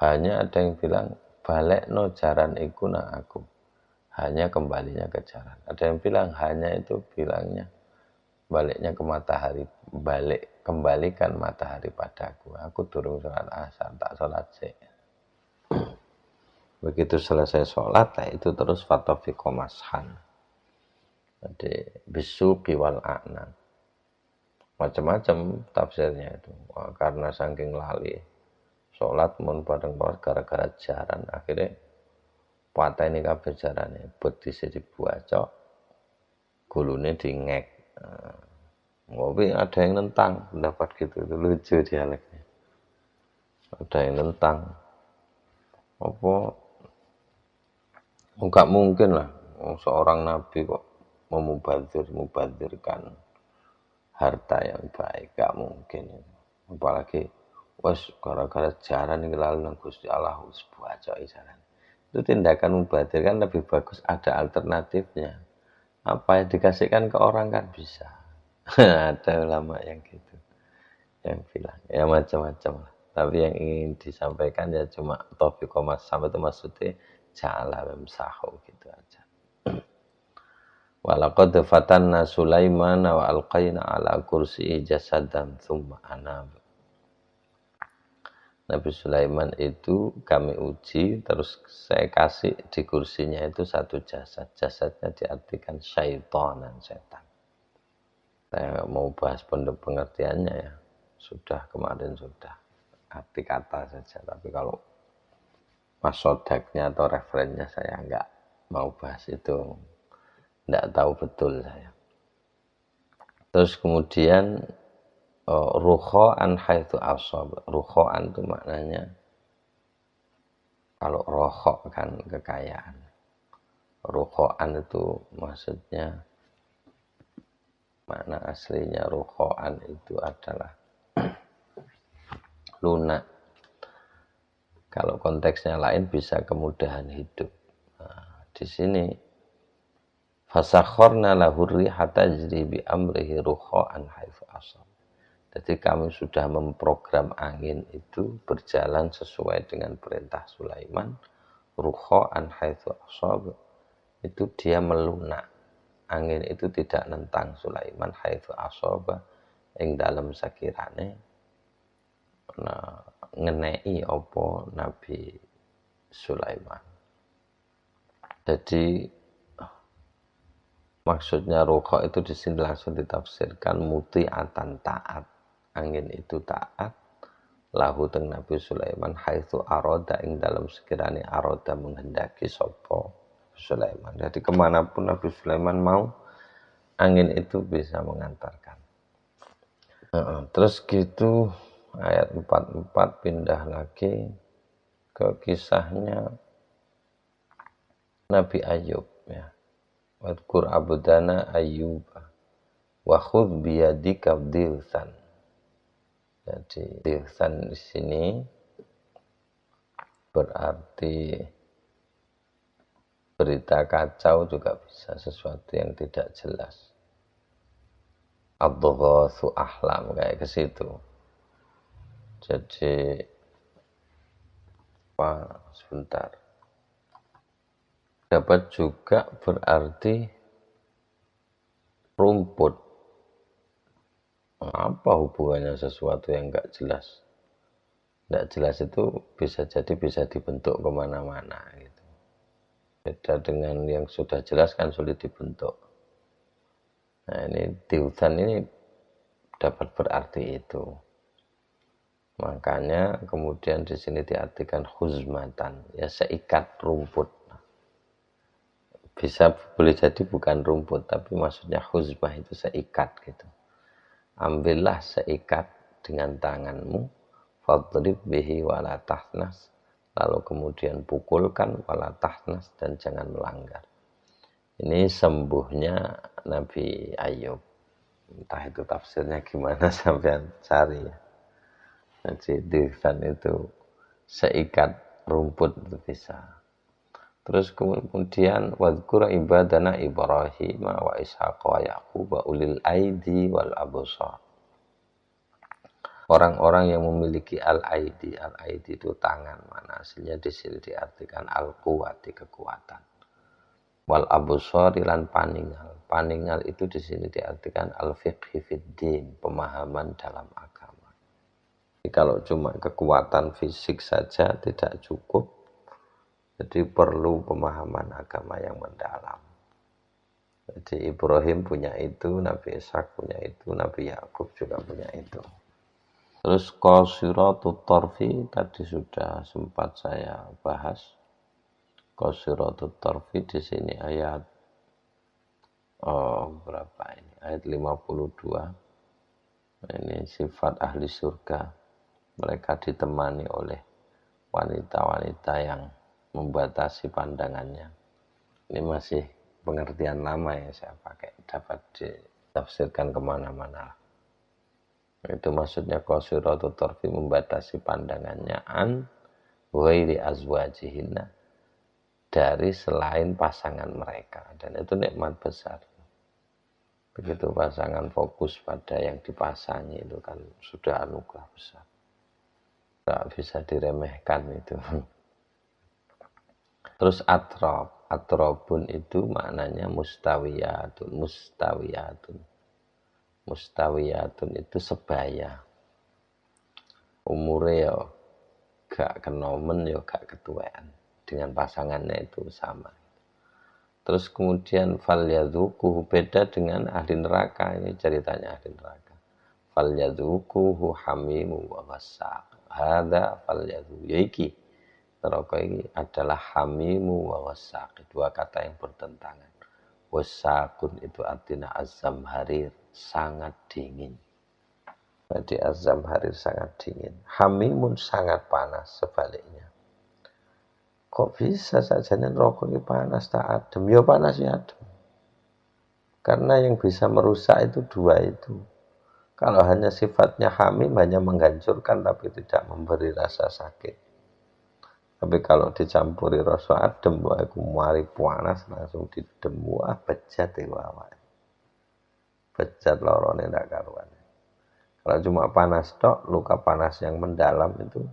[SPEAKER 1] Hanya ada yang bilang balik no jaran iku nang aku. Hanya kembalinya ke jaran. Ada yang bilang hanya itu bilangnya baliknya ke matahari. Kembalikan matahari padaku. Aku turun sholat asar, tak sholat sih. Begitu selesai sholat, itu terus fatafiqo mashan. Jadi bisuqi wal a'nan. Macam-macam tafsirnya itu. Wah, karena saking lali sholat mun bareng-bareng gara-gara jaran, akhirnya pateni kabeh jarane, betise dibuacok, gulune dingek. Tapi ada yang nentang pendapat gitu, itu lucu dialeknya. Ada yang nentang. Apa enggak mungkin lah seorang nabi kok mubadzirkan harta yang baik, gak mungkin. Apalagi wes gara-gara jaran ini lalu nang Gusti Allah wis buacoki jaran. Itu tindakan mubadzir kan lebih bagus ada alternatifnya. Apa yang dikasihkan ke orang kan bisa. Ada ulama yang gitu, yang bilang ya macam-macam lah. Tapi yang ingin disampaikan ya cuma topik komas sampai itu maksudnya ja'ala memsahu gitu aja. Walaqad fatanna Sulaiman wa alqaina ala kursiyi jasadan thumma anab. Nabi Sulaiman itu kami uji, terus saya kasih di kursinya itu satu jasad. Jasadnya diartikan syaitanan, setan. Saya mau bahas pengertiannya ya. Kemarin sudah. Arti kata saja. Tapi kalau masodaknya atau referennya saya nggak mau bahas itu. Nggak tahu betul saya. Terus kemudian rukho'an haitsu asab. Rukho'an itu maknanya kalau rokhok kan kekayaan. Rukho'an itu maksudnya makna aslinya rukho'an itu adalah lunak. Kalau konteksnya lain bisa kemudahan hidup. Nah, di sini fasakharna lahu riha tajri bi amrihi rukho'an haitsu asab. Jadi kami sudah memprogram angin itu berjalan sesuai dengan perintah Sulaiman. Rukho'an haitsu asab, itu dia melunak. Angin itu tidak nentang Sulaiman haitsu asaba ing dalam sakirane ngenei apa Nabi Sulaiman. Jadi maksudnya rukho itu di sini langsung ditafsirkan muti'atan, taat. Angin itu taat lahu teng Nabi Sulaiman haitsu aroda ing dalam sekiranya aroda menghendaki sapa Sulaiman. Jadi kemanapun Nabi Sulaiman mau, angin itu bisa mengantarkan. Terus gitu ayat 44 pindah lagi ke kisahnya Nabi Ayub ya. Wadkur abdana Ayyub wa khudh biyadika dilsan. Jadi dilsan di sini berarti berita kacau juga bisa, sesuatu yang tidak jelas. Adghatsu ahlam, kayak ke situ. Jadi sebentar. Dapat juga berarti rumput. Apa hubungannya sesuatu yang enggak jelas? Enggak jelas itu bisa jadi bisa dibentuk kemana-mana gitu. Beda dengan yang sudah jelas kan sulit dibentuk. Nah ini di hutan ini dapat berarti itu. Makanya kemudian di sini diartikan khuzmatan, ya seikat rumput. Bisa boleh jadi bukan rumput, tapi maksudnya khuzmah itu seikat gitu. Ambillah seikat dengan tanganmu, fadrib bihi wala tahnas, lalu kemudian pukulkan wala tahnas dan jangan melanggar. Ini sembuhnya Nabi Ayub. Entah itu tafsirnya gimana sampai cari ya. Jadi dirsan itu seikat rumput itu bisa. Terus kemudian wadhkur ibadana Ibrahim wa Ishaq wa Yaqub wa ulil aidi wal absar. Orang-orang yang memiliki al-aidi itu tangan, mana aslinya di sini diartikan al-quwati, kekuatan. Wal absar lan paningal. Paningal itu di sini diartikan al-fiqhi fid din, pemahaman dalam agama. Jadi kalau cuma kekuatan fisik saja tidak cukup. Jadi perlu pemahaman agama yang mendalam. Jadi Ibrahim punya itu, Nabi Ishak punya itu, Nabi Yakub juga punya itu. Terus qasiratut tarfi tadi sudah sempat saya bahas. Qasiratut tarfi di sini ayat berapa ini? Ayat 52. Ini sifat ahli surga. Mereka ditemani oleh wanita-wanita yang membatasi pandangannya. Ini masih pengertian lama yang saya pakai, dapat ditafsirkan kemana-mana. Itu maksudnya qasiratut tarfi, membatasi pandangannya an ghairi azwajihinna, dari selain pasangan mereka, dan itu nikmat besar. Begitu pasangan fokus pada yang dipasangi itu kan sudah anugerah besar, tidak bisa diremehkan itu. Terus atrobun itu maknanya mustawiyatun. Mustawiyatun itu sebaya. Umurnya ya gak kenomen ya gak ketuaan. Dengan pasangannya itu sama. Terus kemudian fal yadzuquhu, beda dengan ahli neraka. Ini ceritanya ahli neraka. Fal yadzuquhu hamimu wa ghassaq. Hadza fal yadzuquhu. Yaiki neraka ini adalah hamimu wa wassaq, dua kata yang bertentangan. Wassaqun itu artinya az-zamharir, sangat dingin. Jadi az-zamharir sangat dingin. Hamimun sangat panas, sebaliknya. Kok bisa saja neraka ini panas tak adem? Ya panas ya adem. Karena yang bisa merusak itu dua itu. Kalau hanya sifatnya hamim, hanya menghancurkan tapi tidak memberi rasa sakit. Tapi kalau dicampuri rasa adem, aku mari panas langsung didem, wah bejat itu awak. Bejat lorone ndak karuan. Kalau cuma panas tok, luka panas yang mendalam itu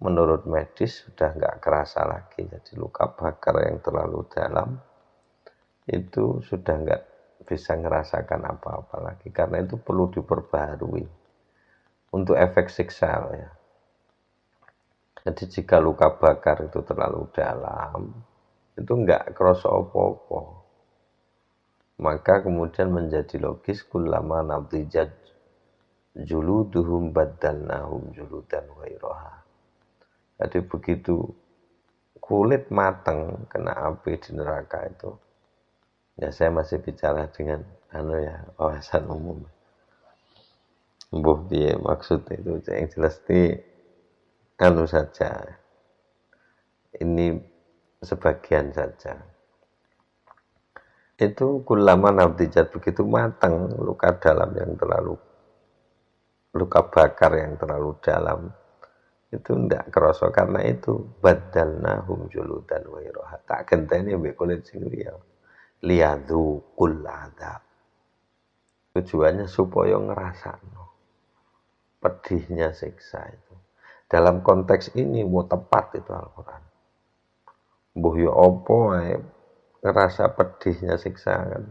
[SPEAKER 1] menurut medis sudah nggak kerasa lagi. Jadi luka bakar yang terlalu dalam itu sudah nggak bisa ngerasakan apa-apa lagi, karena itu perlu diperbaharui untuk efek siksa ya. Jadi jika luka bakar itu terlalu dalam, itu enggak kerasa apa-apa. Maka kemudian menjadi logis kullama nadijat juluduhum baddalnahum juludan ghairaha. Jadi begitu kulit matang kena api di neraka itu, ya saya masih bicara dengan wawasan umum. Mbuh piye maksud itu, yang jelas ini saja, ini sebagian saja. Itu kullama nadijat, begitu matang luka dalam yang terlalu, luka bakar yang terlalu dalam itu ndak kerasa, karena itu badalnahum juludan wairaha, tak genteni mbek kulit sing liya liyadzukul adzab. Tujuannya supaya ngerasakno pedihnya siksa itu. Dalam konteks ini mau tepat itu Al-Quran. Mbuh ya apa ae ngerasa pedihnya siksa kan,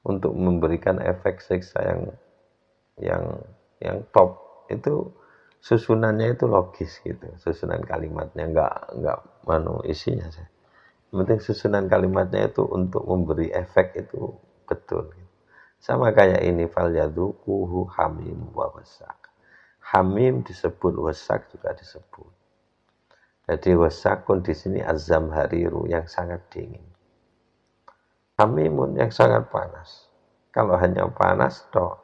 [SPEAKER 1] untuk memberikan efek siksa yang top itu susunannya itu logis gitu, susunan kalimatnya nggak isinya saya. Yang penting susunan kalimatnya itu untuk memberi efek itu betul. Sama kayak ini fal yadhuquhu hamim wa wasak. Hamim disebut, wasak juga disebut. Jadi wasakun di sini azam hariru yang sangat dingin. Hamimun yang sangat panas. Kalau hanya panas toh,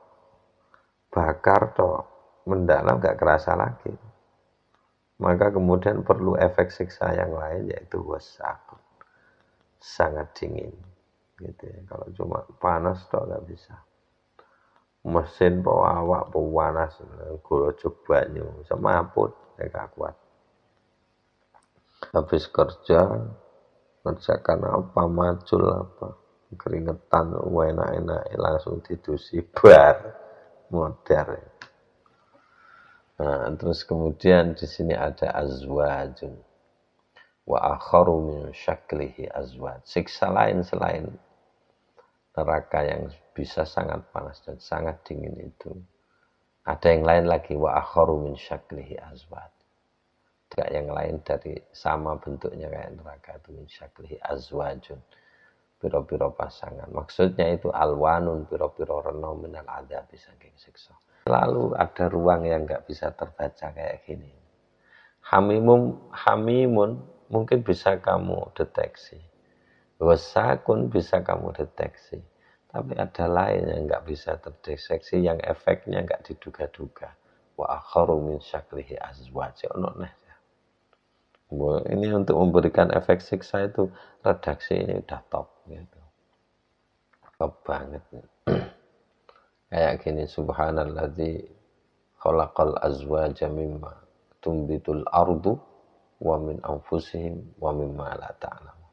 [SPEAKER 1] bakar toh, mendalam gak kerasa lagi. Maka kemudian perlu efek siksa yang lain yaitu wasakun. Sangat dingin. Gitu ya. Kalau cuma panas toh gak bisa. Mesin awak panas, gula banyu, semaput, gak kuat. Habis kerja, ngerjakan apa, macul apa, keringetan, enak-enak, langsung didusi, bar, modar. Nah, terus kemudian di sini ada azwajun, wa akharu min syaklihi azwaj. Siksa lain selain neraka yang bisa sangat panas dan sangat dingin itu, ada yang lain lagi, wa akharu min syaklihi azwaj. Tidak yang lain dari sama bentuknya kayak neraka itu, min syaklihi azwajun, piro-piro pasangan. Maksudnya itu alwanun, piro-piro reno minal adab, saking siksa. Lalu ada ruang yang nggak bisa terbaca kayak gini. Hamimun mungkin bisa kamu deteksi, wasakun bisa kamu deteksi, tapi ada lain yang nggak bisa terdeteksi, yang efeknya nggak diduga-duga. Wa akharu min syaklihi azwaj. Ini untuk memberikan efek siksa itu, redaksi ini udah top gitu. Top banget. Kayak gini, subhanalladzi khalaqal azwaja mimma tumbitul ardu wa min anfusihim wa mimma la ta'lamun.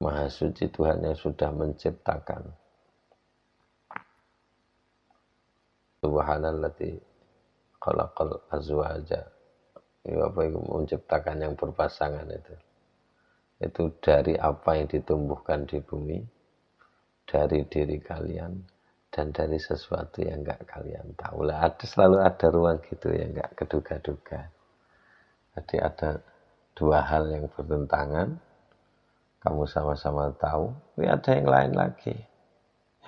[SPEAKER 1] Maha suci Tuhan yang sudah menciptakan. Subhanalladzi khalaqal azwaja, menciptakan yang berpasangan itu dari apa yang ditumbuhkan di bumi, dari diri kalian, dan dari sesuatu yang enggak kalian tahu. Lah, selalu ada ruang gitu yang enggak keduga-duga. Jadi ada dua hal yang bertentangan, kamu sama-sama tahu, tapi ada yang lain lagi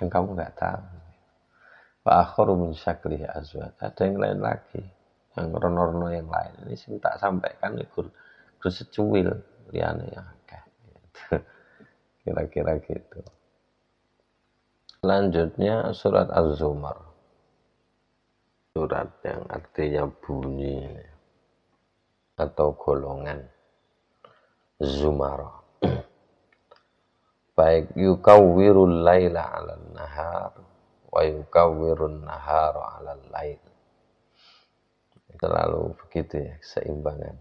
[SPEAKER 1] yang kamu enggak tahu. Wa akharu min syaklihi azwaj, ada yang lain lagi, yang rono-rono yang lain. Ini sing tak sampaikan iku secuil liyane ya akeh. Kira-kira gitu. Selanjutnya surat Az-Zumar. Surat yang artinya bunyi atau golongan. Zumar. Baik yukawwirul laila 'alan nahar wa yukawwirun nahara 'alal lail. Terlalu begitu ya, seimbangan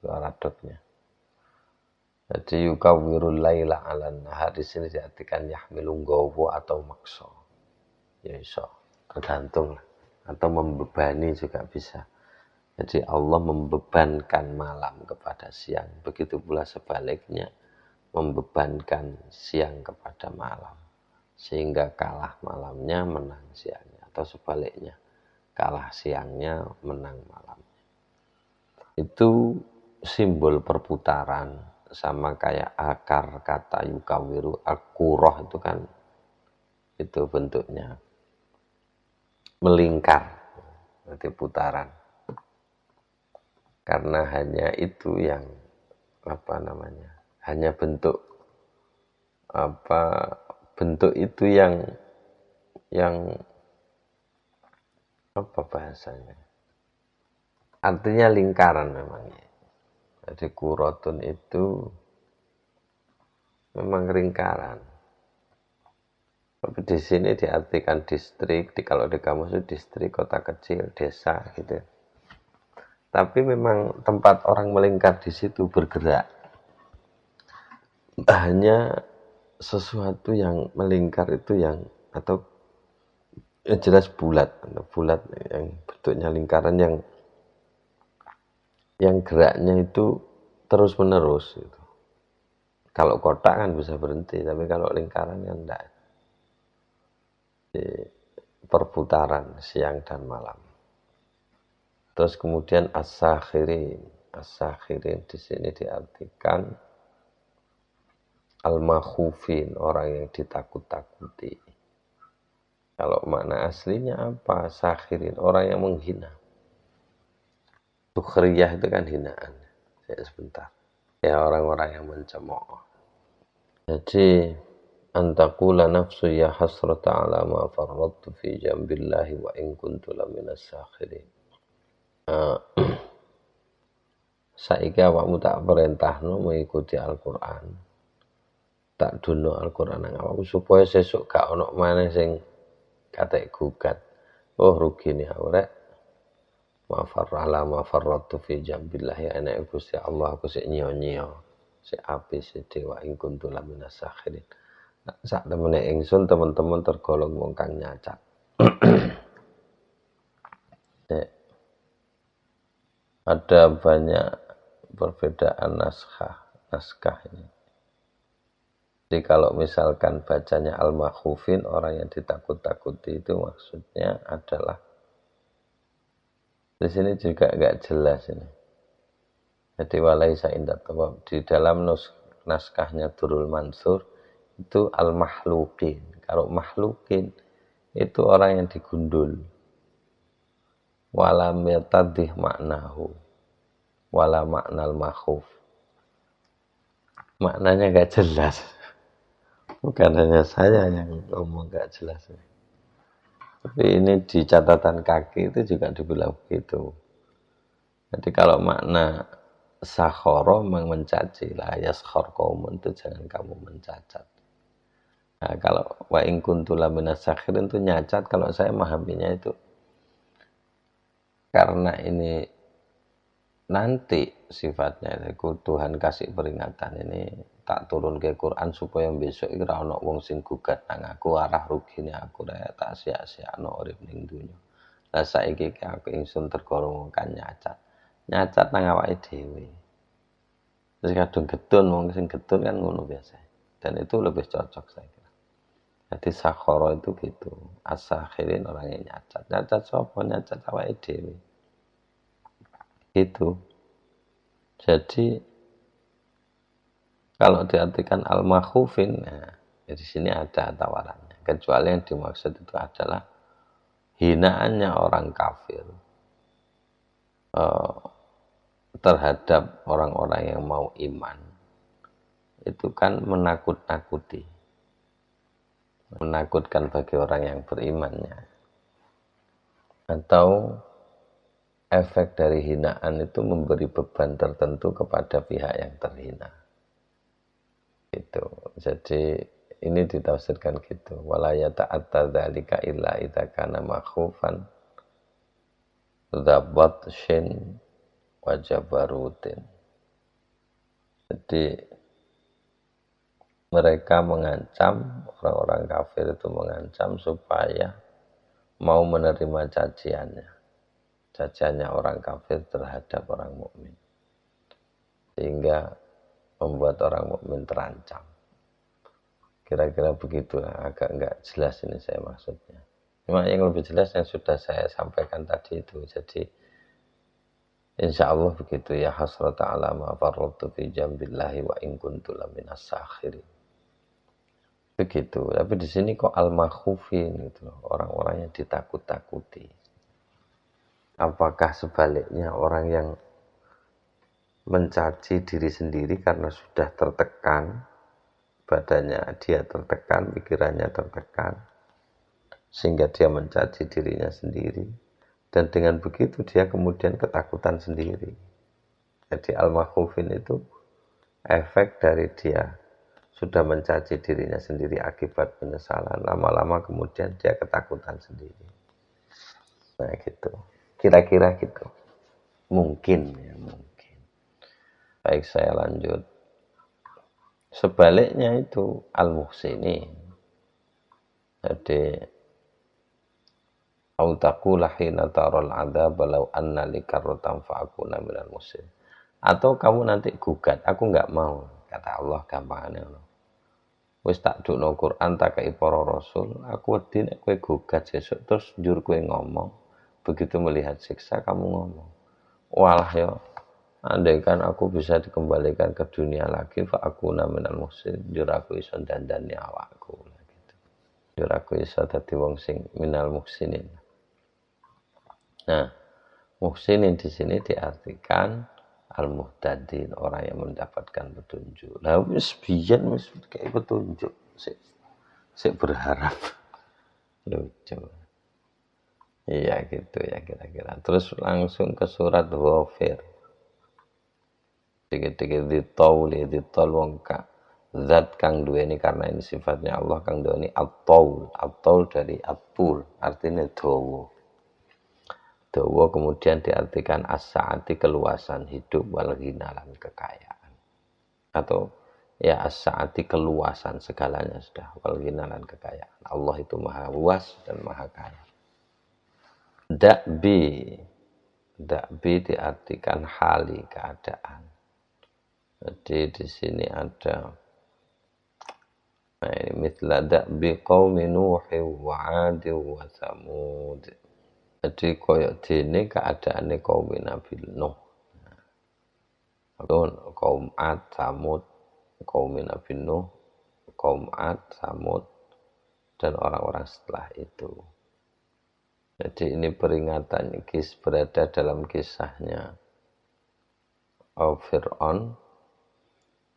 [SPEAKER 1] suara dotnya. Jadi yukawwirul laila 'alan nahar di sini diartikan yahmilu nggawa atau maksa. Ya iso, tergantung lah. Atau membebani juga bisa. Jadi Allah membebankan malam kepada siang. Begitu pula sebaliknya, membebankan siang kepada malam. Sehingga kalah malamnya, menang siangnya. Atau sebaliknya, kalah siangnya, menang malamnya. Itu simbol perputaran, sama kayak akar kata yukawiru, akuroh itu kan, itu bentuknya melingkar, berarti putaran. Karena hanya itu yang hanya bentuk bentuk itu yang apa bahasanya? Artinya lingkaran memangnya. Jadi kurotun itu memang lingkaran. Tapi di sini diartikan distrik, kalau di kamus itu distrik, kota kecil, desa gitu. Tapi memang tempat orang melingkar di situ bergerak. Hanya sesuatu yang melingkar itu atau Ya jelas bulat yang bentuknya lingkaran yang geraknya itu terus menerus gitu. Kalau kotak kan bisa berhenti, tapi kalau lingkaran kan enggak. Di perputaran siang dan malam. Terus kemudian as-sakhirin. As-sakhirin di sini diartikan al-makhufin, orang yang ditakut-takuti. Kalau makna aslinya apa? Sakhirin, orang yang menghina. Sukhriyah itu kan hinaan. Ya, sebentar. Ya, orang-orang yang mencemooh. Jadi antakula nafsu ya hasrata ala ma farrattu fi jambillahi wa in kuntu laminas sakhirin. Saiki awakmu tak perintahno mengikuti Al-Qur'an. Tak duno Al-Qur'an nang awakmu supaya sesuk gak ono maneh sing katek gugat. Oh rugine awake. Ma farrala ma farrattu fi jambillahi ana Gusti Allah aku sik nyio-nyio. Sik apik sik dewa ing kuntu laminas sakhirin. Sak temene ingsun teman-teman tergolong wong kang nyacat. Ada banyak perbedaan naskah ini. Jadi kalau misalkan bacanya al-makhufin, orang yang ditakut-takuti itu maksudnya adalah di sini juga enggak jelas ini. Jadi walaisa indat di dalam naskahnya Durrul Mansur itu al-mahluqin. Kalau mahluqin itu orang yang digundul. Walam yatadih maknahu. Wala maknal makhuf. Maknanya enggak jelas. Bukan hanya saya yang ngomong enggak jelas. Tapi ini di catatan kaki itu juga dibilang begitu. Jadi kalau makna sakhoro mencaci lah yaskhor qaumun itu jangan kamu mencacat. Nah, kalau wa in kuntu laminas sakhirin itu nyacat, kalau saya memahaminya itu karena ini nanti sifatnya Tuhan kasih peringatan ini tak turun ke Quran supaya besok ora ono wong sing gugat nang aku arah rugine aku rek tak sia-siakno urip ning donya. Lah saiki aku ingsun tergolong kan nyacat nang awake dhewe. Terus kadung getun wong sing getun kan ngono biasa. Dan itu lebih cocok saya kira. Jadi sakhara itu gitu. As-sakhirin orang yang nyacat. Nyacat sapa? Nyacat awake dhewe. Itu. Jadi kalau diartikan al-makhufin, nah, di sini ada tawarannya. Kecuali yang dimaksud itu adalah hinaannya orang kafir terhadap orang-orang yang mau iman. Itu kan menakut-nakuti. Menakutkan bagi orang yang berimannya. Atau efek dari hinaan itu memberi beban tertentu kepada pihak yang terhina. Itu. Jadi ini ditafsirkan gitu. Wala yata'atta dzalika illa idza kana makhufan dzabatshin wa jabarutin. Jadi mereka mengancam, orang-orang kafir itu mengancam supaya mau menerima caciannya orang kafir terhadap orang mukmin, sehingga membuat orang mukmin terancam. Kira-kira begitu, agak enggak jelas ini saya maksudnya. Cuma yang lebih jelas yang sudah saya sampaikan tadi itu. Jadi insya Allah begitu ya hasrata ala ma farrattu fi jambillahi wa in kuntu laminas sakhirin. Begitu. Tapi di sini kok al-makhufin gitu loh, orang-orang yang ditakut-takuti. Apakah sebaliknya orang yang mencaci diri sendiri karena sudah tertekan, badannya dia tertekan, pikirannya tertekan, sehingga dia mencaci dirinya sendiri, dan dengan begitu dia kemudian ketakutan sendiri. Jadi al-makhufin itu efek dari dia sudah mencaci dirinya sendiri akibat penyesalan, lama-lama kemudian dia ketakutan sendiri. Nah gitu, kira-kira gitu. Mungkin ya, mungkin. Baik, saya lanjut. Sebaliknya itu al-muhsinin. Jadi au taqula hina taral adzab law anna li karratan fa akuna minal muslimin. Atau kamu nanti gugat, aku enggak mau, kata Allah gampangane ngono. Wis tak dukno Quran tak kei para rasul, aku wedi nek kowe gugat sesuk terus njur kowe ngomong, begitu melihat siksa kamu ngomong. Walah ya, andaikan aku bisa dikembalikan ke dunia lagi, fa akuna minal muslimin, njur aku iso dandani awakku gitu. Njur aku iso dadi wong sing minal muhsinin. Nah, muhsinin di sini diartikan al-muhtadin, orang yang mendapatkan petunjuk. Nah, wis biyen wis kayak petunjuk, sik berharap. Lucu. Iya gitu ya kira-kira. Terus langsung ke surat Ghafir. Dikit-dikit ditol wong ka. Zat kang duweni karena ini sifatnya Allah kang duweni at-taul. At-taul dari at-tul, artinya dawa. Dawa kemudian diartikan as-saati keluasan hidup wal ghina lan kekayaan. Atau ya as-saati keluasan segalanya sudah wal ghina lan kekayaan. Allah itu maha luas dan maha kaya. Dakbi diartikan hali keadaan. Jadi di sini ada mithla dakbi qaumi Nuh wa 'ad wa Tsamud. Jadi koyok dene keadaane kaum Nabi Nuh. Kaum Ad, Samud, kaum Nabi Nuh, kaum Ad, Samud, dan orang-orang setelah itu. Jadi ini peringatan berada dalam kisahnya Fir'aun,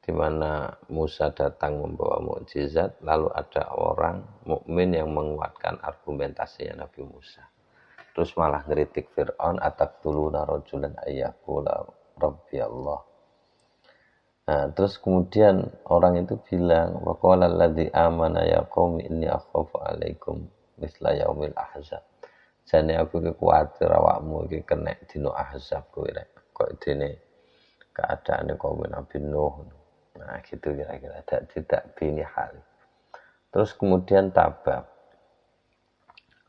[SPEAKER 1] di mana Musa datang membawa mukjizat, lalu ada orang mukmin yang menguatkan argumentasinya Nabi Musa. Terus malah ngeritik Fir'aun, ataqtuluna rajulan ayyaqula rabbi Allah. Nah, terus kemudian orang itu bilang, wa qala alladzi amana ya qaumi inni akhafu alaikum misla yaumil ahzab. Jane aku iki kuwatir awakmu iki kena dina ahzab kowe rek. Kok dene keadaane kaum Nabi Nuh. Nah, gitu kira-kira tidak bini hal. Terus kemudian tabab.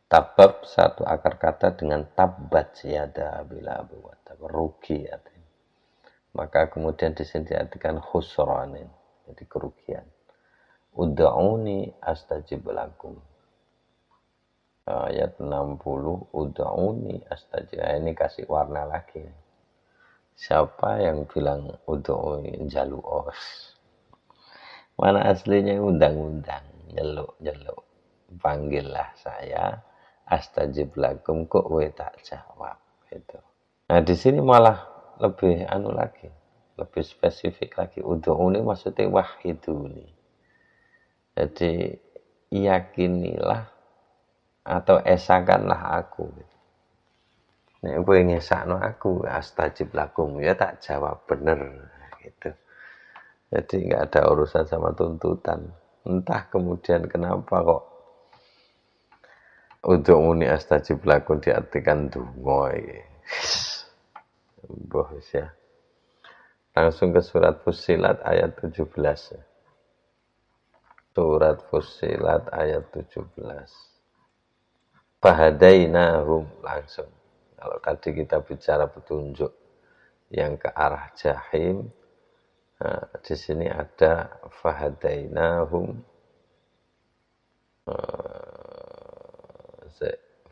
[SPEAKER 1] Tabab satu akar kata dengan tabat yada bila buat rugi artinya. Maka kemudian di sini diartikan khusranin, jadi kerugian. Ud'uni astajib lakum. Ayat 60 ud'uni astajib. Ini kasih warna lagi. Siapa yang bilang ud'uni njaluk? Mana aslinya undang-undang, nyeluk. Panggillah saya, astajib lakum, kok we tak jawab gitu. Nah di sini malah lebih lagi, lebih spesifik lagi. Ud'uni maksudnya wahiduni. Jadi yakinilah atau esakanlah aku. Nek kowe ngesakno aku, astajib lakum, ya tak jawab bener gitu. Jadi nggak ada urusan sama tuntutan. Entah kemudian kenapa kok ud'uni astajib lakum diartikan donga iki. Boh ya. Langsung ke surat Fussilat ayat 17. Surat Fussilat ayat 17. Fahadainahum langsung. Kalau tadi kita bicara petunjuk yang ke arah jahim, nah, di sini ada fahadainahum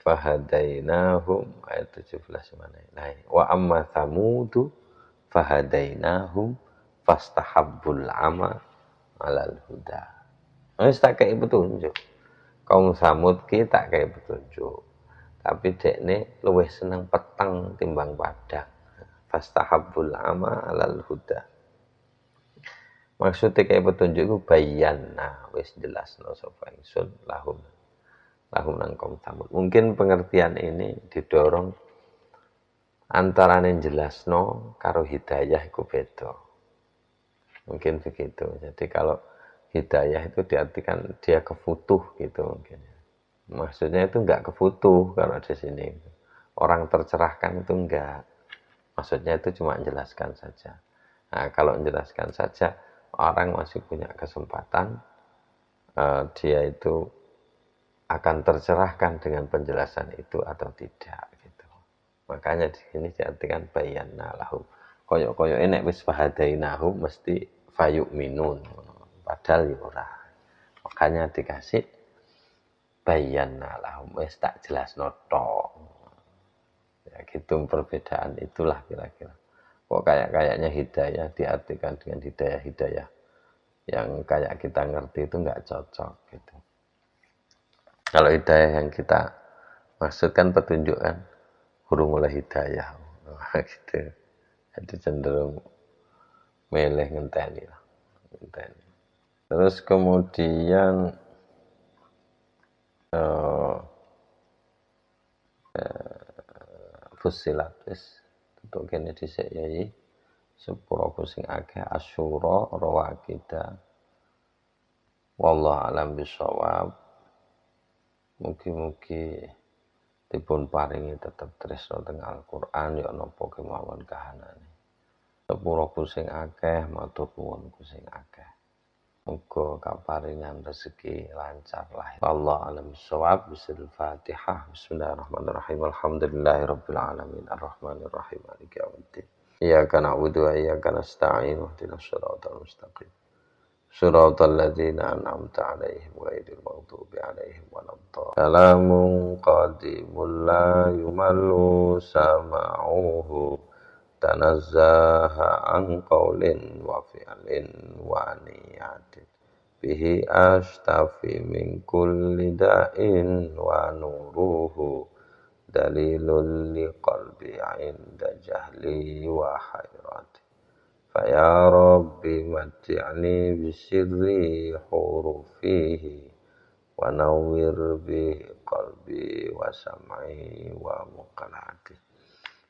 [SPEAKER 1] fahadainahum ayat 17 mana? Nah, wa amma thamudu fahadainahum fastahabbul ama 'alal huda. Wis tak kei petunjuk. Kaum Samud ki tak kei petunjuk. Tapi dekne luwih seneng peteng timbang padang. Fastahabbul ama 'alal huda. Maksudnya kayak petunjuk itu bayan, nah wis jelasno sapa ingsun lahum nang kaum Samud. Mungkin pengertian ini didorong antarane jelasno karo hidayah iku beda. Mungkin begitu. Jadi kalau hidayah itu diartikan dia kefutuh gitu mungkin. Maksudnya itu enggak kefutuh kalau di sini. Orang tercerahkan itu enggak. Maksudnya itu cuma menjelaskan saja. Nah, kalau menjelaskan saja orang masih punya kesempatan dia itu akan tercerahkan dengan penjelasan itu atau tidak gitu. Makanya di sini diartikan bayanna lahum. Koyok-koyok enek wis fahadainahu mesti fayuk minun. Padahal ya ora. Makanya dikasih bayanna lahum wis tak jelasno tok. Ya gitu perbedaan itulah kira-kira. Kok kayaknya hidayah diartikan dengan hidayah yang kayak kita ngerti itu nggak cocok gitu. Kalau hidayah yang kita maksudkan petunjuk kan, huruf mulai hidayah, gitu. Jadi cenderung meleh ngenteni lah, ngenteni. Terus kemudian fusilat wis tutuk kene dhisik yai sepura sing akeh asyura rawakida wallahu alam bisawab. Mugi-mugi dipun paringi tetep tresna teng Al-Qur'an ya napa kemawon kahanane. Sepura sing akeh matur nuwun sing akeh. Muga kaparingan rezeki lancar lah. Allah alam bisawab. Bismillahirrahmanirrahim. Bismillahirrahmanirrahim. Alhamdulillahirabbil alamin arrahmanir rahim maliki yaumiddin. Iyyaka na'budu wa iyyaka nasta'in ihdinas siratal mustaqim. Shiratal ladzina an'amta 'alaihim ghairil maghdubi 'alaihim waladdallin. Kalamun qadimul la yumallu sama'uhu tanazzaha an qaulin wa fi'lin wa niyatin bihi ashtafi min kulli da'in wa nuruhu dalilul liqalbi 'inda jahli wa hayrati. Faya Rabbi matti'ni bisirri hurufihi wa nawwir bi qalbi wa sam'i wa muqalati.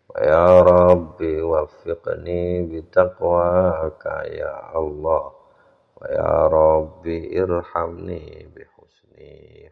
[SPEAKER 1] Faya Rabbi waffiqni bitaqwaka ya Allah. Wa ya Rabbi irhamni bihusni